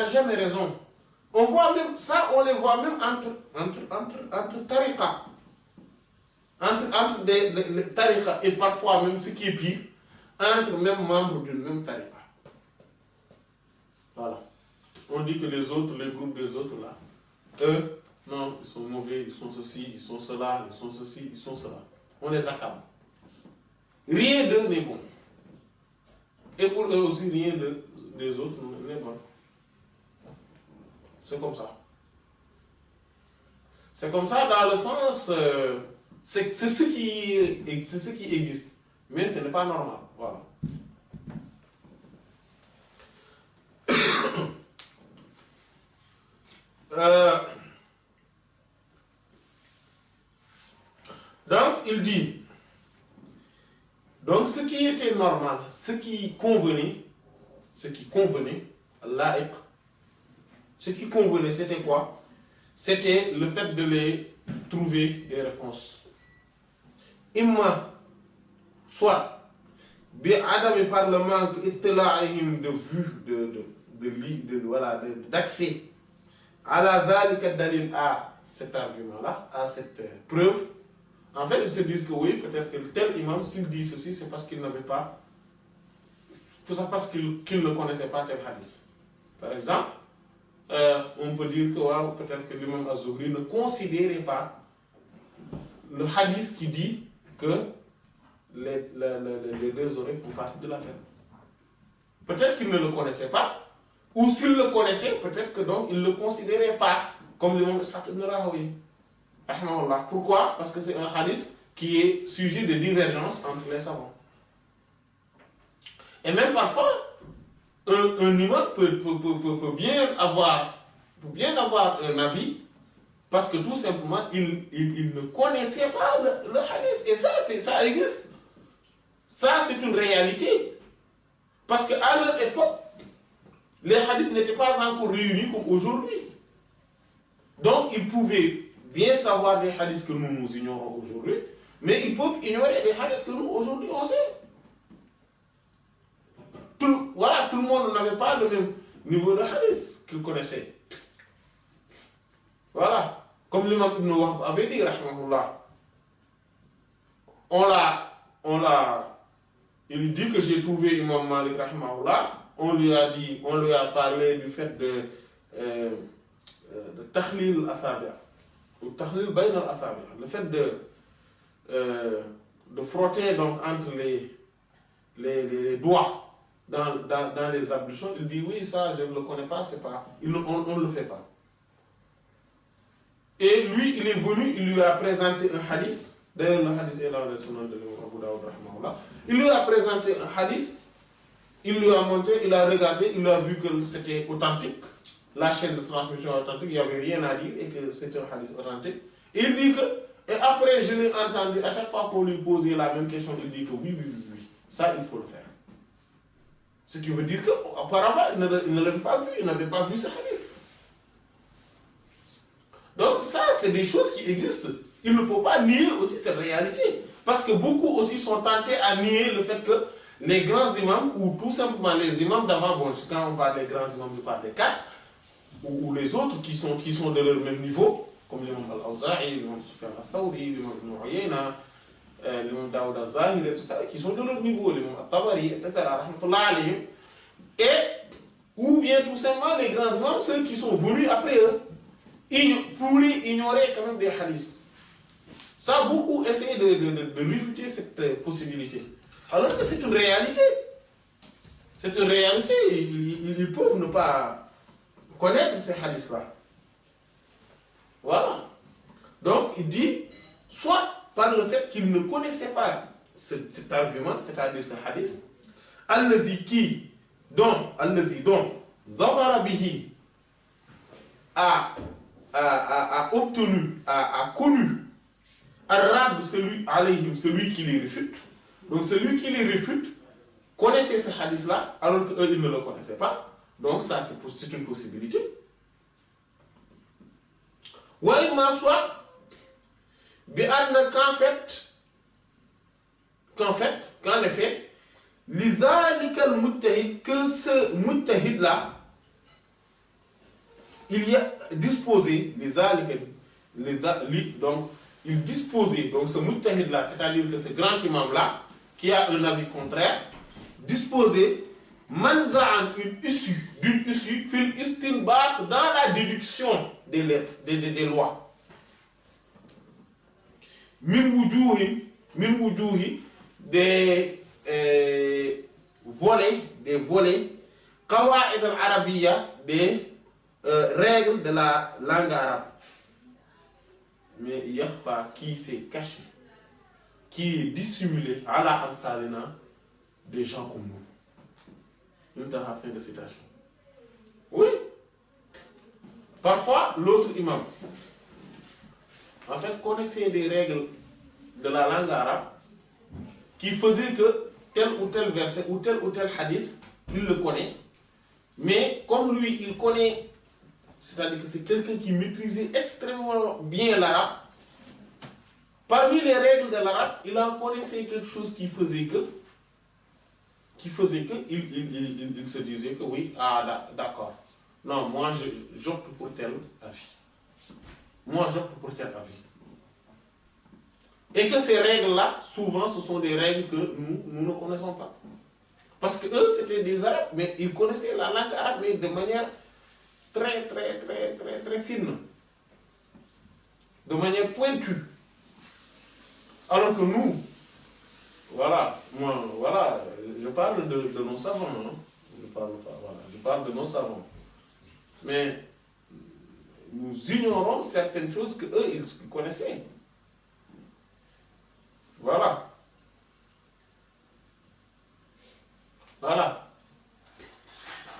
S2: jamais raison. On voit même ça, on les voit même entre tariqa. Entre des tariqa et parfois même ce qui est pire, entre même membres d'une même tariqa. Voilà. On dit que les groupes des autres là, eux, non, ils sont mauvais, ils sont ceci, ils sont cela, ils sont ceci, ils sont cela. On les accable. Rien d'eux n'est bon. Et pour eux aussi, rien des autres n'est bon. C'est comme ça. C'est comme ça dans le sens, c'est ce qui existe. Mais ce n'est pas normal. Voilà. Donc, il dit, donc ce qui était normal, ce qui convenait, laïq, ce qui convenait, c'était quoi? C'était le fait de les trouver des réponses. Imma, soit, bi'adami par le manque ittila'ihim de vue, d'accès à la dhalika dalil, à cet argument-là, à cette preuve. En fait, ils se disent que oui, peut-être que tel imam, s'il dit ceci, c'est parce qu'il n'avait pas, parce qu'il ne connaissait pas tel hadith. Par exemple, on peut dire que wow, peut-être que l'imam Az-Zuhri ne considérait pas le hadith qui dit que les deux oreilles font partie de la tête. Peut-être qu'il ne le connaissait pas, ou s'il le connaissait, peut-être que donc il ne le considérait pas comme l'imam Ishaq ibn Rahowi. Pourquoi? Parce que c'est un hadith qui est sujet de divergence entre les savants. Et même parfois, un imam peut bien avoir un avis parce que tout simplement, il ne connaissait pas le hadith. Et ça existe. Ça, c'est une réalité. Parce qu'à leur époque, les hadiths n'étaient pas encore réunis comme aujourd'hui. Donc, ils pouvaient bien savoir des hadiths que nous ignorons aujourd'hui, mais ils peuvent ignorer des hadiths que nous, aujourd'hui, on sait. Tout le monde n'avait pas le même niveau de hadith qu'ils connaissaient. Voilà. Comme l'imam Ibn Wahb avait dit, rahimahullah, on l'a il dit que j'ai trouvé Imam Malik rahimahullah, on lui a parlé du fait de takhlil al-asabi', ou takhlil bayn al-asabi', le fait de frotter donc entre les doigts dans les ablutions. Il dit oui, ça je ne le connais pas, on ne le fait pas. Et lui, il est venu, il lui a présenté un hadith. D'ailleurs, le hadith est dans le Sunan de Abu Dawud rahimahullah. Il lui a présenté un hadith, il lui a montré, il a regardé, il a vu que c'était authentique, la chaîne de transmission authentique, il n'y avait rien à dire et que c'était un hadith authentique. Et il dit que, et après je l'ai entendu, à chaque fois qu'on lui posait la même question, il dit que oui, ça il faut le faire. Ce qui veut dire qu'auparavant, il ne l'avait pas vu, il n'avait pas vu ce hadith. Donc ça, c'est des choses qui existent. Il ne faut pas nier aussi cette réalité. Parce que beaucoup aussi sont tentés à nier le fait que les grands imams, ou tout simplement les imams d'avant, bon, quand on parle des grands imams, je parle des 4, ou les autres qui sont de leur même niveau, comme l'imam Al-Awza'i, l'imam Sufyan Al-Thawri, l'imam Ibn Uyayna, l'imam Daoud Al-Zahir, etc., qui sont de leur niveau, l'imam Al-Tabari, etc., rahmatullah alayhim, ou bien tout simplement les grands imams, ceux qui sont venus après eux, pourraient ignorer quand même des hadiths. Ça, beaucoup essayent de réfuter cette possibilité. Alors que c'est une réalité. C'est une réalité. Ils peuvent ne pas connaître ces hadiths-là. Voilà. Donc, il dit, soit par le fait qu'ils ne connaissaient pas cet argument, c'est-à-dire ce hadith, allazi dont Zafara bihi a obtenu, a connu Arab, celui qui les réfute. Donc celui qui les réfute connaissait ce hadith-là, alors qu'eux, ils ne le connaissaient pas. Donc ça, c'est une possibilité. Wa imma soit, qu'en effet, lidhalika al-muttahid, que ce muttahid-là, il y a disposé, donc il disposait, donc ce muttahid-là, c'est-à-dire que ce grand imam-là, qui a un avis contraire, disposait manza'an d'une issue, fil istinbat, dans la déduction des lettres, des lois. Min wujuhi, des volets, qawa'id al-arabiyya, des règles de la langue arabe. Mais yakhfa, qui s'est caché, qui est dissimulé à la amsalina, des gens comme nous. Une fin de citation. Oui. Parfois, l'autre imam, en fait, connaissait des règles de la langue arabe qui faisaient que tel ou tel verset ou tel hadith, il le connaît. Mais comme lui, il connaît, c'est-à-dire que c'est quelqu'un qui maîtrisait extrêmement bien l'arabe, parmi les règles de l'arabe, il en connaissait quelque chose qui faisait que il se disait que oui, d'accord. Non, moi j'opte pour tel avis. Moi j'opte pour tel avis. Et que ces règles-là, souvent, ce sont des règles que nous ne connaissons pas. Parce que eux, c'était des arabes, mais ils connaissaient la langue arabe, mais de manière très fine. De manière pointue. Alors que nous, voilà, je parle de nos savants, hein. Je parle de nos savants. Mais nous ignorons certaines choses que eux ils connaissaient. Voilà.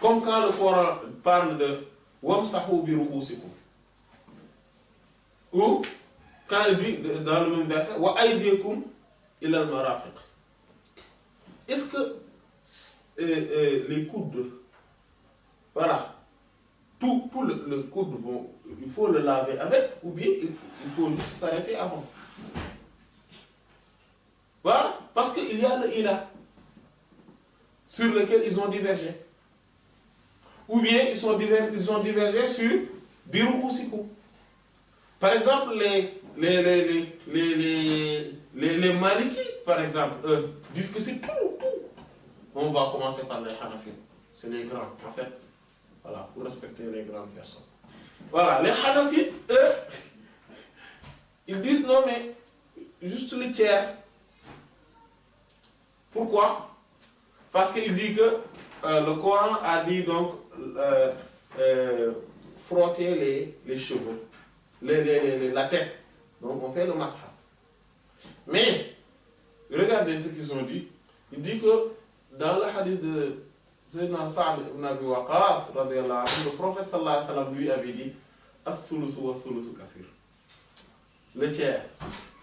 S2: Comme quand le Coran parle de Wamsahu bi ru'usikum. Ou quand il dit dans le même verset Wa aydiyakum ila al-marafiq. Est-ce que les coudes, voilà, tout le coude il faut le laver avec, ou bien il faut juste s'arrêter avant. Voilà, parce qu'il y a le ila sur lequel ils ont divergé. Ou bien ils ont divergé sur biru usikum. Par exemple, les Malikites, par exemple, disent que c'est tout. On va commencer par les Hanafites. C'est les grands, en fait. Voilà, pour respecter les grandes personnes. Voilà, les Hanafites, eux, ils disent non, mais juste le tiers. Pourquoi? Parce qu'il dit que le Coran a dit donc frotter les cheveux, la tête. Donc on fait le masha. Mais, regardez ce qu'ils ont dit. Il dit que dans le hadith de Sayyidina Sa'd ibn Abi Waqqas, le prophète sallallahu alayhi wa sallam lui avait dit as-sulusu was-sulusu kasir. Le tiers.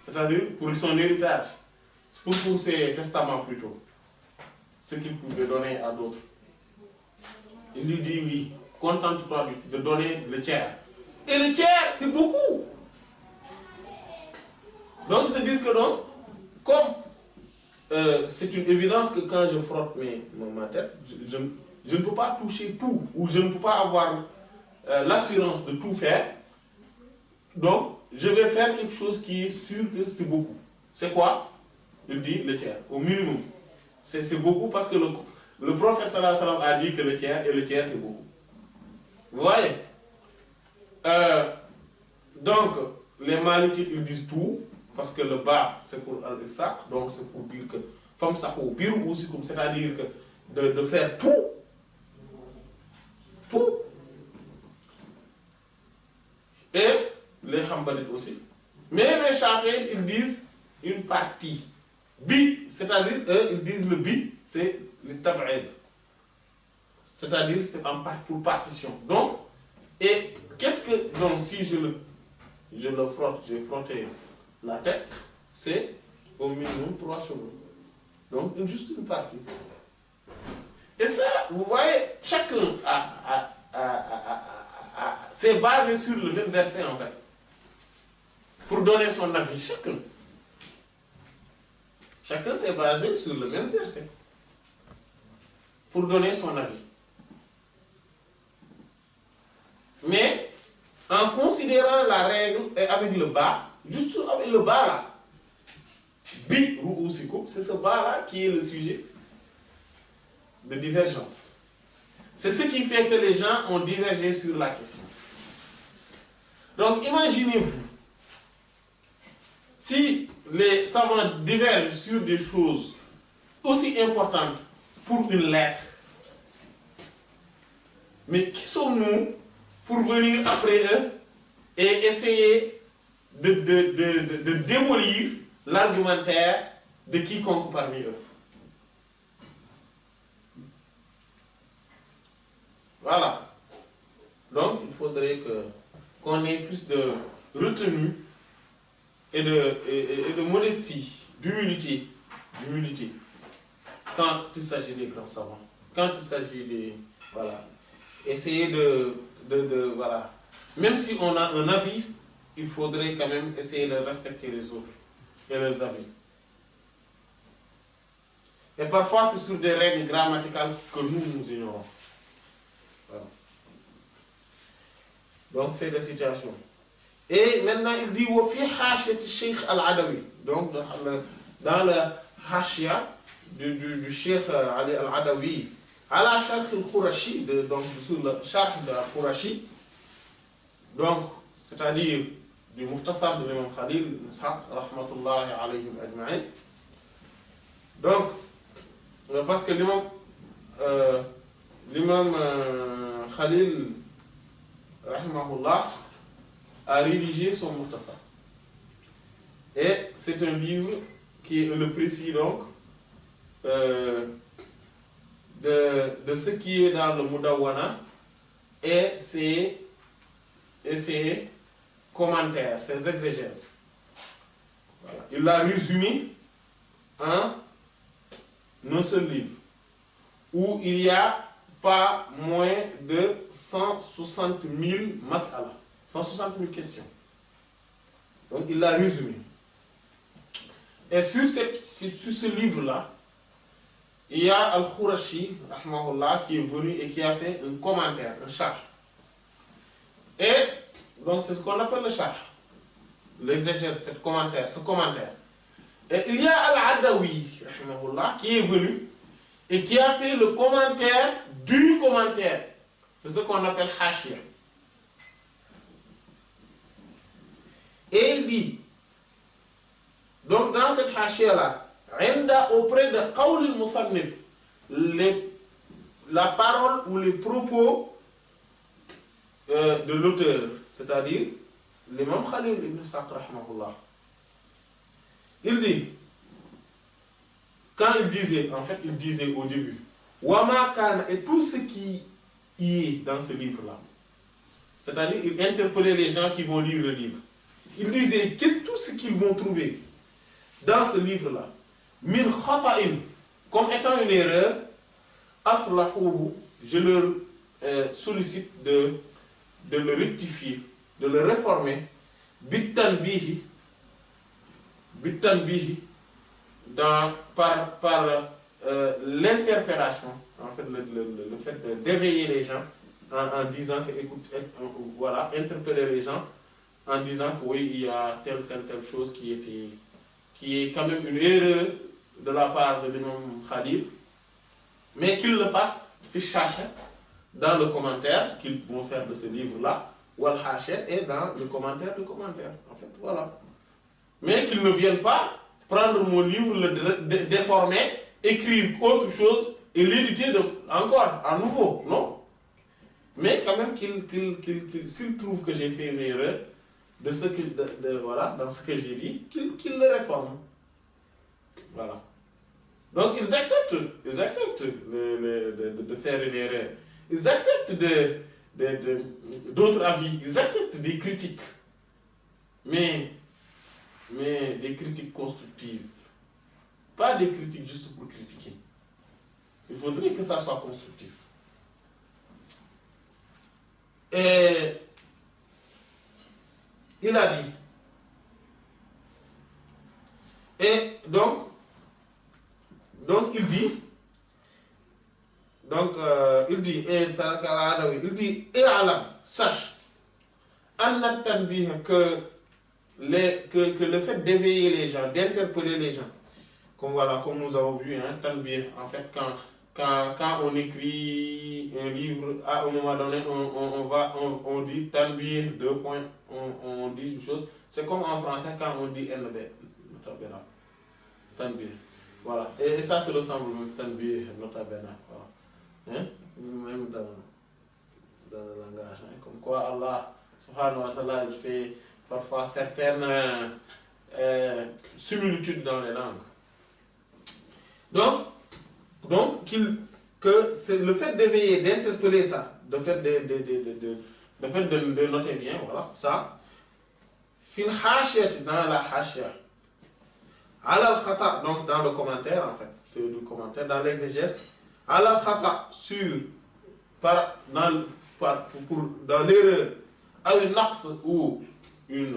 S2: C'est-à-dire pour son héritage, pour ses testaments plutôt, ce qu'il pouvait donner à d'autres. Il lui dit oui, contente-toi de donner le tiers. Et le tiers, c'est beaucoup. Donc ils se disent que donc, comme c'est une évidence que quand je frotte ma tête, je ne peux pas toucher tout, ou je ne peux pas avoir l'assurance de tout faire. Donc, je vais faire quelque chose qui est sûr que c'est beaucoup. C'est quoi? Il dit le tiers, au minimum. C'est beaucoup parce que le prophète sallallahu alayhi wa sallam a dit que le tiers, et le tiers c'est beaucoup. Vous voyez? Donc, les Malikites ils disent tout, parce que le bas c'est pour al-Isaq, donc c'est pour dire que femme sahou, pire ou aussi comme, c'est-à-dire que de faire tout. Et les Hanbalites aussi. Mais les Shafi'ites, ils disent une partie. Bi, c'est-à-dire, eux, ils disent le bi, c'est le tab'id. C'est-à-dire, c'est pour partition. Donc, et qu'est-ce que, donc, si je le frotte, j'ai frotté la tête, c'est au minimum 3 cheveux. Donc, juste une partie. Et ça, vous voyez, chacun c'est basé sur le même verset, en fait. Pour donner son avis, chacun s'est basé sur le même verset pour donner son avis. Mais en considérant la règle avec le bas, juste avec le bas là, bi ru'usikum, c'est ce bas là qui est le sujet de divergence. C'est ce qui fait que les gens ont divergé sur la question. Donc imaginez-vous, si les savants divergent sur des choses aussi importantes pour une lettre, mais qui sommes-nous pour venir après eux et essayer de démolir l'argumentaire de quiconque parmi eux? Voilà. Donc il faudrait qu'on ait plus de retenue et de modestie, d'humilité, quand il s'agit des grands savants, quand il s'agit des... Voilà. Essayer voilà. Même si on a un avis, il faudrait quand même essayer de respecter les autres et leurs avis. Et parfois, c'est sur des règles grammaticales que nous ignorons. Voilà. Donc, fait de citation. Et maintenant, il dit wa fi hashiyat Cheikh Al-Adawi. Donc, dans le hashia du Cheikh Ali Al-Adawi, à la Sharh Al-Khurashi, donc sur le Sharh de Al-Khurashi, donc, c'est-à-dire du Mukhtasar de l'imam Khalil Ishaq, rahmatullahi alayhim ajma'in. Donc, parce que l'imam Khalil, rahimahullah, a rédigé son Mukhtasar. Et c'est un livre qui est le précis donc de ce qui est dans le Mudawwana et ses commentaires, ses exégèses. Voilà. Il l'a résumé en un seul livre où il y a pas moins de 160 000 mas'ala, 160 000 questions. Donc il l'a résumé. Et sur ce livre-là, il y a Al-Khurashi, rahmahullah, qui est venu et qui a fait un commentaire, un charh. Et donc c'est ce qu'on appelle le charh, l'exégèse, ce commentaire. Et il y a Al-Adawi, rahimahullah, qui est venu et qui a fait le commentaire du commentaire. C'est ce qu'on appelle Hashia. Et il dit, donc dans cette Hashia-là, auprès de Qawl al-Musannif, la parole ou les propos de l'auteur, c'est-à-dire l'imam Khalil ibn Sa'd rahimahullah. Il dit, quand il disait, en fait il disait au début, Wama Kana, et tout ce qui y est dans ce livre-là, c'est-à-dire il interpellait les gens qui vont lire le livre. Il disait, qu'est-ce tout ce qu'ils vont trouver dans ce livre-là, min khata'in, comme étant une erreur, aslahuhu, je leur sollicite de le rectifier, de le réformer, bitanbihi, par l'interpellation, en fait, le fait d'éveiller les gens en disant que, écoute, voilà, interpeller les gens en disant que oui, il y a telle chose qui est quand même une erreur de la part de l'imam Khalil, mais qu'ils le fassent dans le commentaire qu'ils vont faire de ce livre-là, ou al-Hashia, et dans le commentaire du commentaire, en fait, voilà. Mais qu'ils ne viennent pas prendre mon livre, le déformer, écrire autre chose et l'éditer encore à nouveau, non. Mais quand même s'ils trouvent que j'ai fait une erreur de ce que, voilà, dans ce que j'ai dit, qu'ils le réforment. Voilà. Donc ils acceptent de faire une erreur. Ils acceptent d'autres avis. Ils acceptent des critiques. Mais des critiques constructives. Pas des critiques juste pour critiquer. Il faudrait que ça soit constructif. Et il a dit. Et donc il dit, et alam, sache, que le fait d'éveiller les gens, d'interpeller les gens, comme nous avons vu, hein, tanbih, en fait, quand on écrit un livre, à un moment donné, on dit tanbih, on dit une chose, c'est comme en français quand on dit NB, tanbih. Voilà, et ça se ressemble même, tanbih, nota bene, voilà. Hein? Même dans le langage, hein? Comme quoi Allah, subhanahu wa ta'ala, il fait parfois certaines similitudes dans les langues. Donc que c'est le fait d'éveiller, d'interpeller ça, le fait de noter bien, voilà, ça, fil hashiyat, dans la hashia, Al khata, donc dans le commentaire en fait, du commentaire, dans l'exégèse, Al khata, dans l'erreur, à une naqs ou un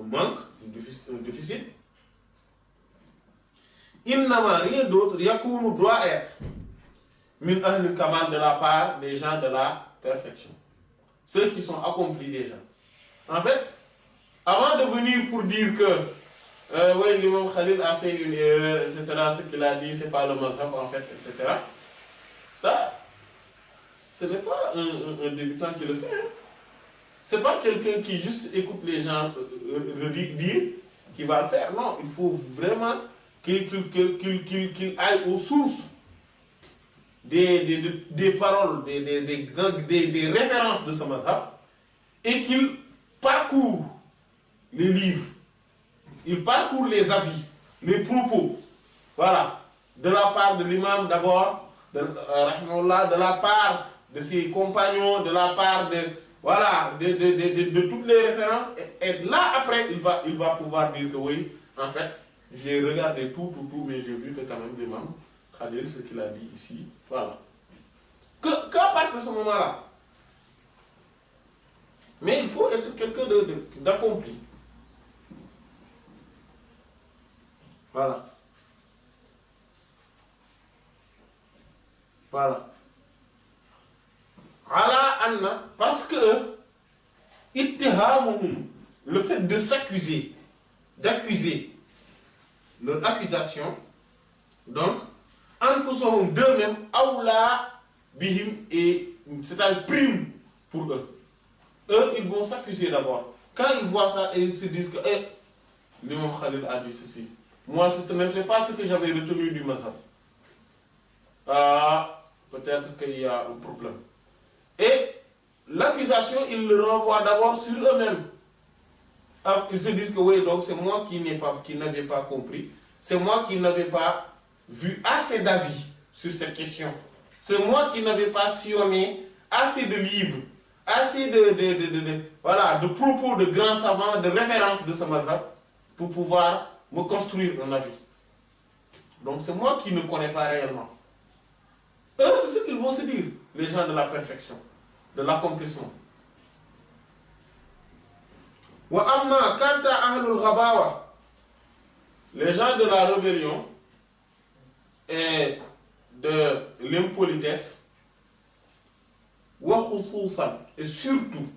S2: manque, un déficit, innama, rien d'autre, yakunu doit être, min ahlul kamal, de la part des gens de la perfection, ceux qui sont accomplis déjà. En fait, avant de venir pour dire que oui, l'imam Khalil a fait une erreur, etc., ce qu'il a dit, c'est pas le mazhab en fait, etc. Ça, ce n'est pas un débutant qui le fait. Hein. C'est pas quelqu'un qui juste écoute les gens dire qui va le faire. Non, il faut vraiment qu'il aille aux sources des paroles, des références de ce mazhab et qu'il parcourt les livres. Il parcourt les avis, les propos, voilà, de la part de l'imam d'abord, de la part de ses compagnons, de la part de, voilà, de toutes les références, et là après il va pouvoir dire que oui, en fait, j'ai regardé tout, mais j'ai vu que quand même l'imam Khalil, ce qu'il a dit ici, voilà. Qu'à partir de ce moment-là, mais il faut être quelqu'un d'accompli. Voilà. Ala anna, parce que ittihamuhum, le fait de s'accuser, d'accuser leur accusation, donc, anfusuhum d'eux-mêmes, awla bihim, et c'est-à-dire prime pour eux. Eux, ils vont s'accuser d'abord. Quand ils voient ça, et ils se disent que l'imam Khalil a dit ceci. Moi, ce n'était pas ce que j'avais retenu du mazhab. Ah, peut-être qu'il y a un problème. Et l'accusation, ils le renvoient d'abord sur eux-mêmes. Ils se disent que oui, donc c'est moi qui n'avais pas compris. C'est moi qui n'avais pas vu assez d'avis sur cette question. C'est moi qui n'avais pas sillonné assez de livres, assez de propos de grands savants, de références de ce mazhab pour pouvoir me construire un avis. Donc c'est moi qui ne connais pas réellement. Eux, c'est ce qu'ils vont se dire, les gens de la perfection, de l'accomplissement. Wa amma kanta ahlul ghabawa, les gens de la rébellion et de l'impolitesse, wa khususan, et surtout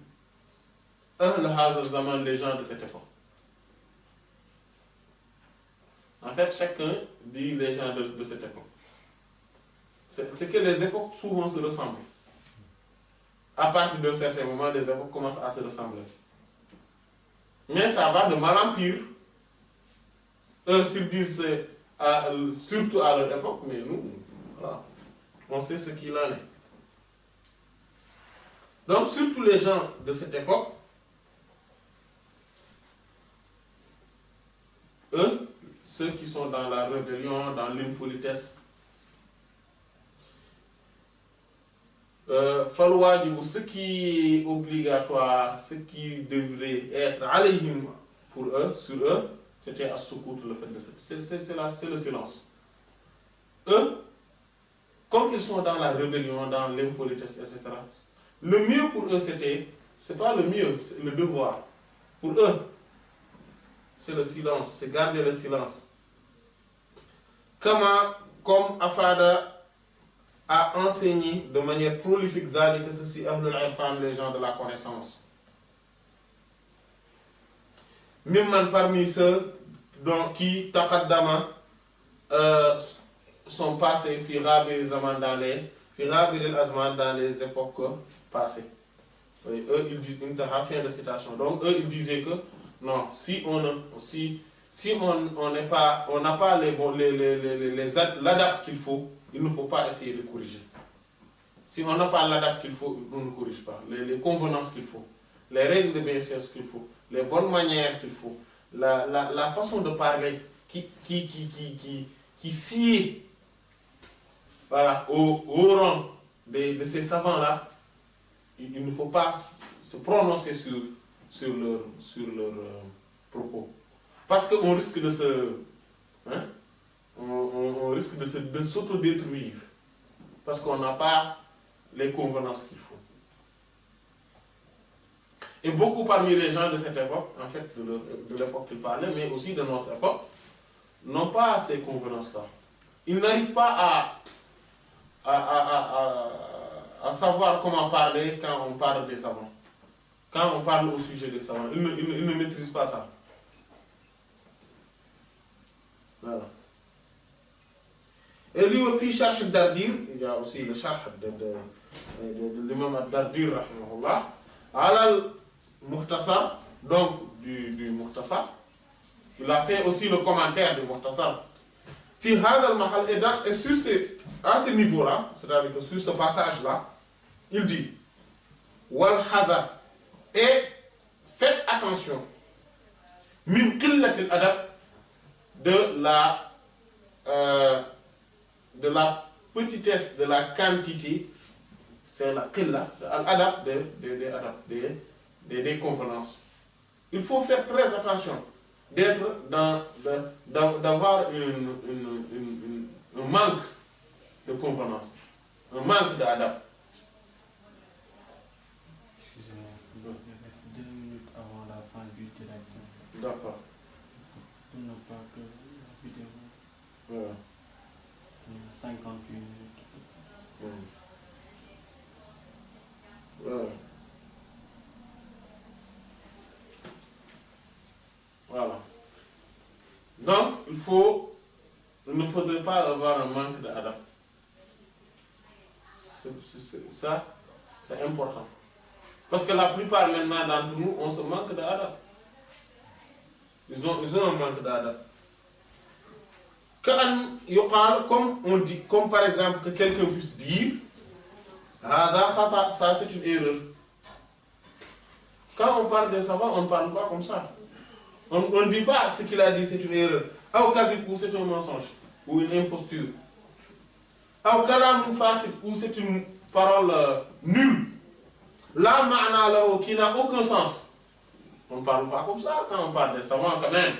S2: ahl hadha zaman, les gens de cette époque. En fait, chacun dit les gens de cette époque. C'est que les époques souvent se ressemblent. À partir d'un certain moment, les époques commencent à se ressembler. Mais ça va de mal en pire. Eux se disent surtout à leur époque, mais nous, voilà, on sait ce qu'il en est. Donc, surtout les gens de cette époque, eux, ceux qui sont dans la rébellion, dans l'impolitesse, ce qui est obligatoire, ce qui devrait être alayhim pour eux, sur eux, c'était as-sukut, le fait de c'est le silence. Eux, comme ils sont dans la rébellion, dans l'impolitesse, etc., le mieux pour eux c'était, c'est pas le mieux, c'est le devoir. Pour eux, c'est le silence, c'est garder le silence. Comme Afada a enseigné de manière prolifique que ceci ahlul irfan, les gens de la connaissance. Même parmi ceux qui taqaddama sont passés firabi zaman dans les époques passées. Oui, eux ils disent une fin de citation. Donc eux ils disaient que non, si on n'a pas l'adapte qu'il faut, il ne faut pas essayer de corriger. Si on n'a pas l'adapte qu'il faut, on ne corrige pas. Les convenances qu'il faut, les règles de bienséance qu'il faut, les bonnes manières qu'il faut, la façon de parler qui sied, voilà, au rang de ces savants-là, il ne faut pas se prononcer sur leurs propos. Parce qu'on risque de on risque de s'autodétruire. Parce qu'on n'a pas les convenances qu'il faut. Et beaucoup parmi les gens de cette époque, en fait de l'époque qu'ils parlaient, mais aussi de notre époque, n'ont pas ces convenances-là. Ils n'arrivent pas à savoir comment parler quand on parle des savants. Quand on parle au sujet des savants, ils ne maîtrisent pas ça. Voilà. Et lui aussi, Sharh al-Dardir, il y a aussi le Sharh de l'imam al-Dardir, rahimahullah, al-Mukhtasar, donc du Mukhtasar. Il a fait aussi le commentaire du Mukhtasar. Fi hadha al-mahal, et à ce niveau-là, c'est-à-dire que sur ce passage-là, il dit wal hadar, et faites attention min qillatil adab, de la petitesse, de la quantité, c'est la qilla, l'adab des convenances. Il faut faire très attention d'avoir un manque de convenance, un manque d'adab.
S3: Excusez-moi, il reste 2 minutes avant la fin du direct.
S2: D'accord.
S3: Pour ne pas que la vidéo.
S2: Ouais.
S3: 58 minutes.
S2: Ouais. Voilà. il ne faudrait pas avoir un manque d'adab. Ça, c'est important. Parce que la plupart maintenant d'entre nous, on se manque d'adab. Ils ont un manque d'adab. Comme on dit, comme par exemple que quelqu'un puisse dire, ça c'est une erreur. Quand on parle des savants, on ne parle pas comme ça. On ne dit pas ce qu'il a dit, c'est une erreur. Ou c'est un mensonge, ou une imposture. Ou c'est une parole nulle. La ma'na lahu qui n'a aucun sens. On ne parle pas comme ça quand on parle des savants quand même.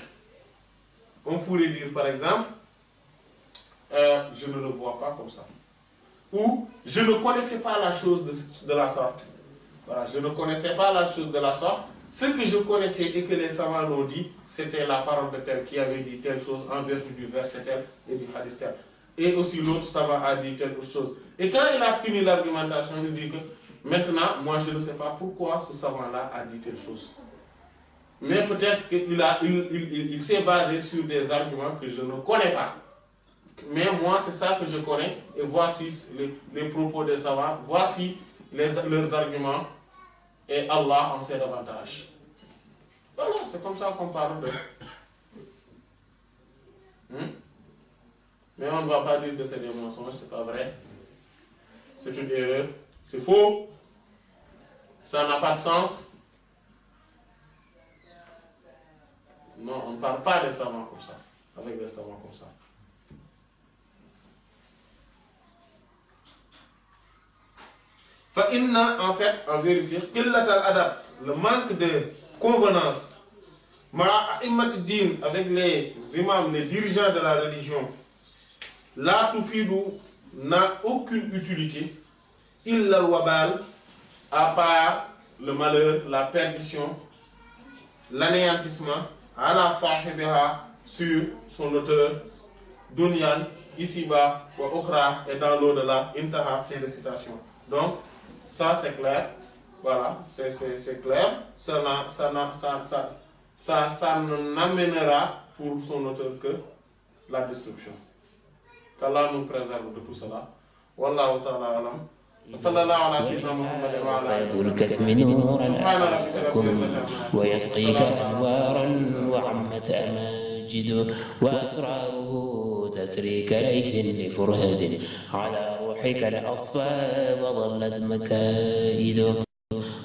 S2: On pourrait dire par exemple, je ne le vois pas comme ça. Ou je ne connaissais pas la chose de la sorte. Voilà, je ne connaissais pas la chose de la sorte. Ce que je connaissais et que les savants l'ont dit, c'était la parole de tel qui avait dit telle chose en vertu du verset tel et du hadith tel. Et aussi l'autre savant a dit telle autre chose. Et quand il a fini l'argumentation, il dit que maintenant, moi je ne sais pas pourquoi ce savant-là a dit telle chose. Mais peut-être qu'il s'est basé sur des arguments que je ne connais pas. Mais moi, c'est ça que je connais. Et voici les propos des savants. Voici leurs arguments. Et Allah en sait davantage. Voilà, c'est comme ça qu'on parle de. Mais on ne va pas dire que c'est des mensonges, c'est pas vrai. C'est une erreur. C'est faux. Ça n'a pas de sens. Non, on ne parle pas des savants comme ça. Avec des savants comme ça. En fait, en vérité, le manque de convenance avec les imams, les dirigeants de la religion, la tufidu n'a aucune utilité, illa al-wabal, à part le malheur, la perdition, l'anéantissement, ala sahibiha, sur son auteur, dunyan, ici-bas, wa ukhra, et dans l'au-delà, intaha, fin de citation. Donc, ça c'est clair, voilà, c'est clair, ça n'amènera pour son auteur que la destruction. Qu'Allah nous préserve de tout cela. Wallahu ta'ala alam. Sallallahu ala sayyidina Muhammad wa ala alihi wa
S1: الكتم نورا أعطاكم ويسقيك أنوارا وعمت أماجد وأسراره تسري كليث لفرهد على روحك الأصفى وظلت مكائد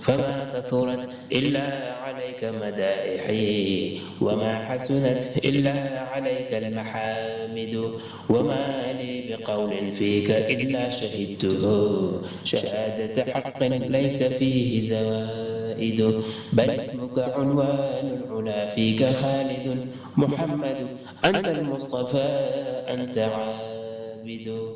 S1: فما كثرت إلا عليك مدائحي وما حسنت إلا عليك المحامد وما لي بقول فيك إلا شهدته شهادة حق ليس فيه زوائد بل اسمك عنوان العلا فيك خالد محمد أنت المصطفى أنت عابد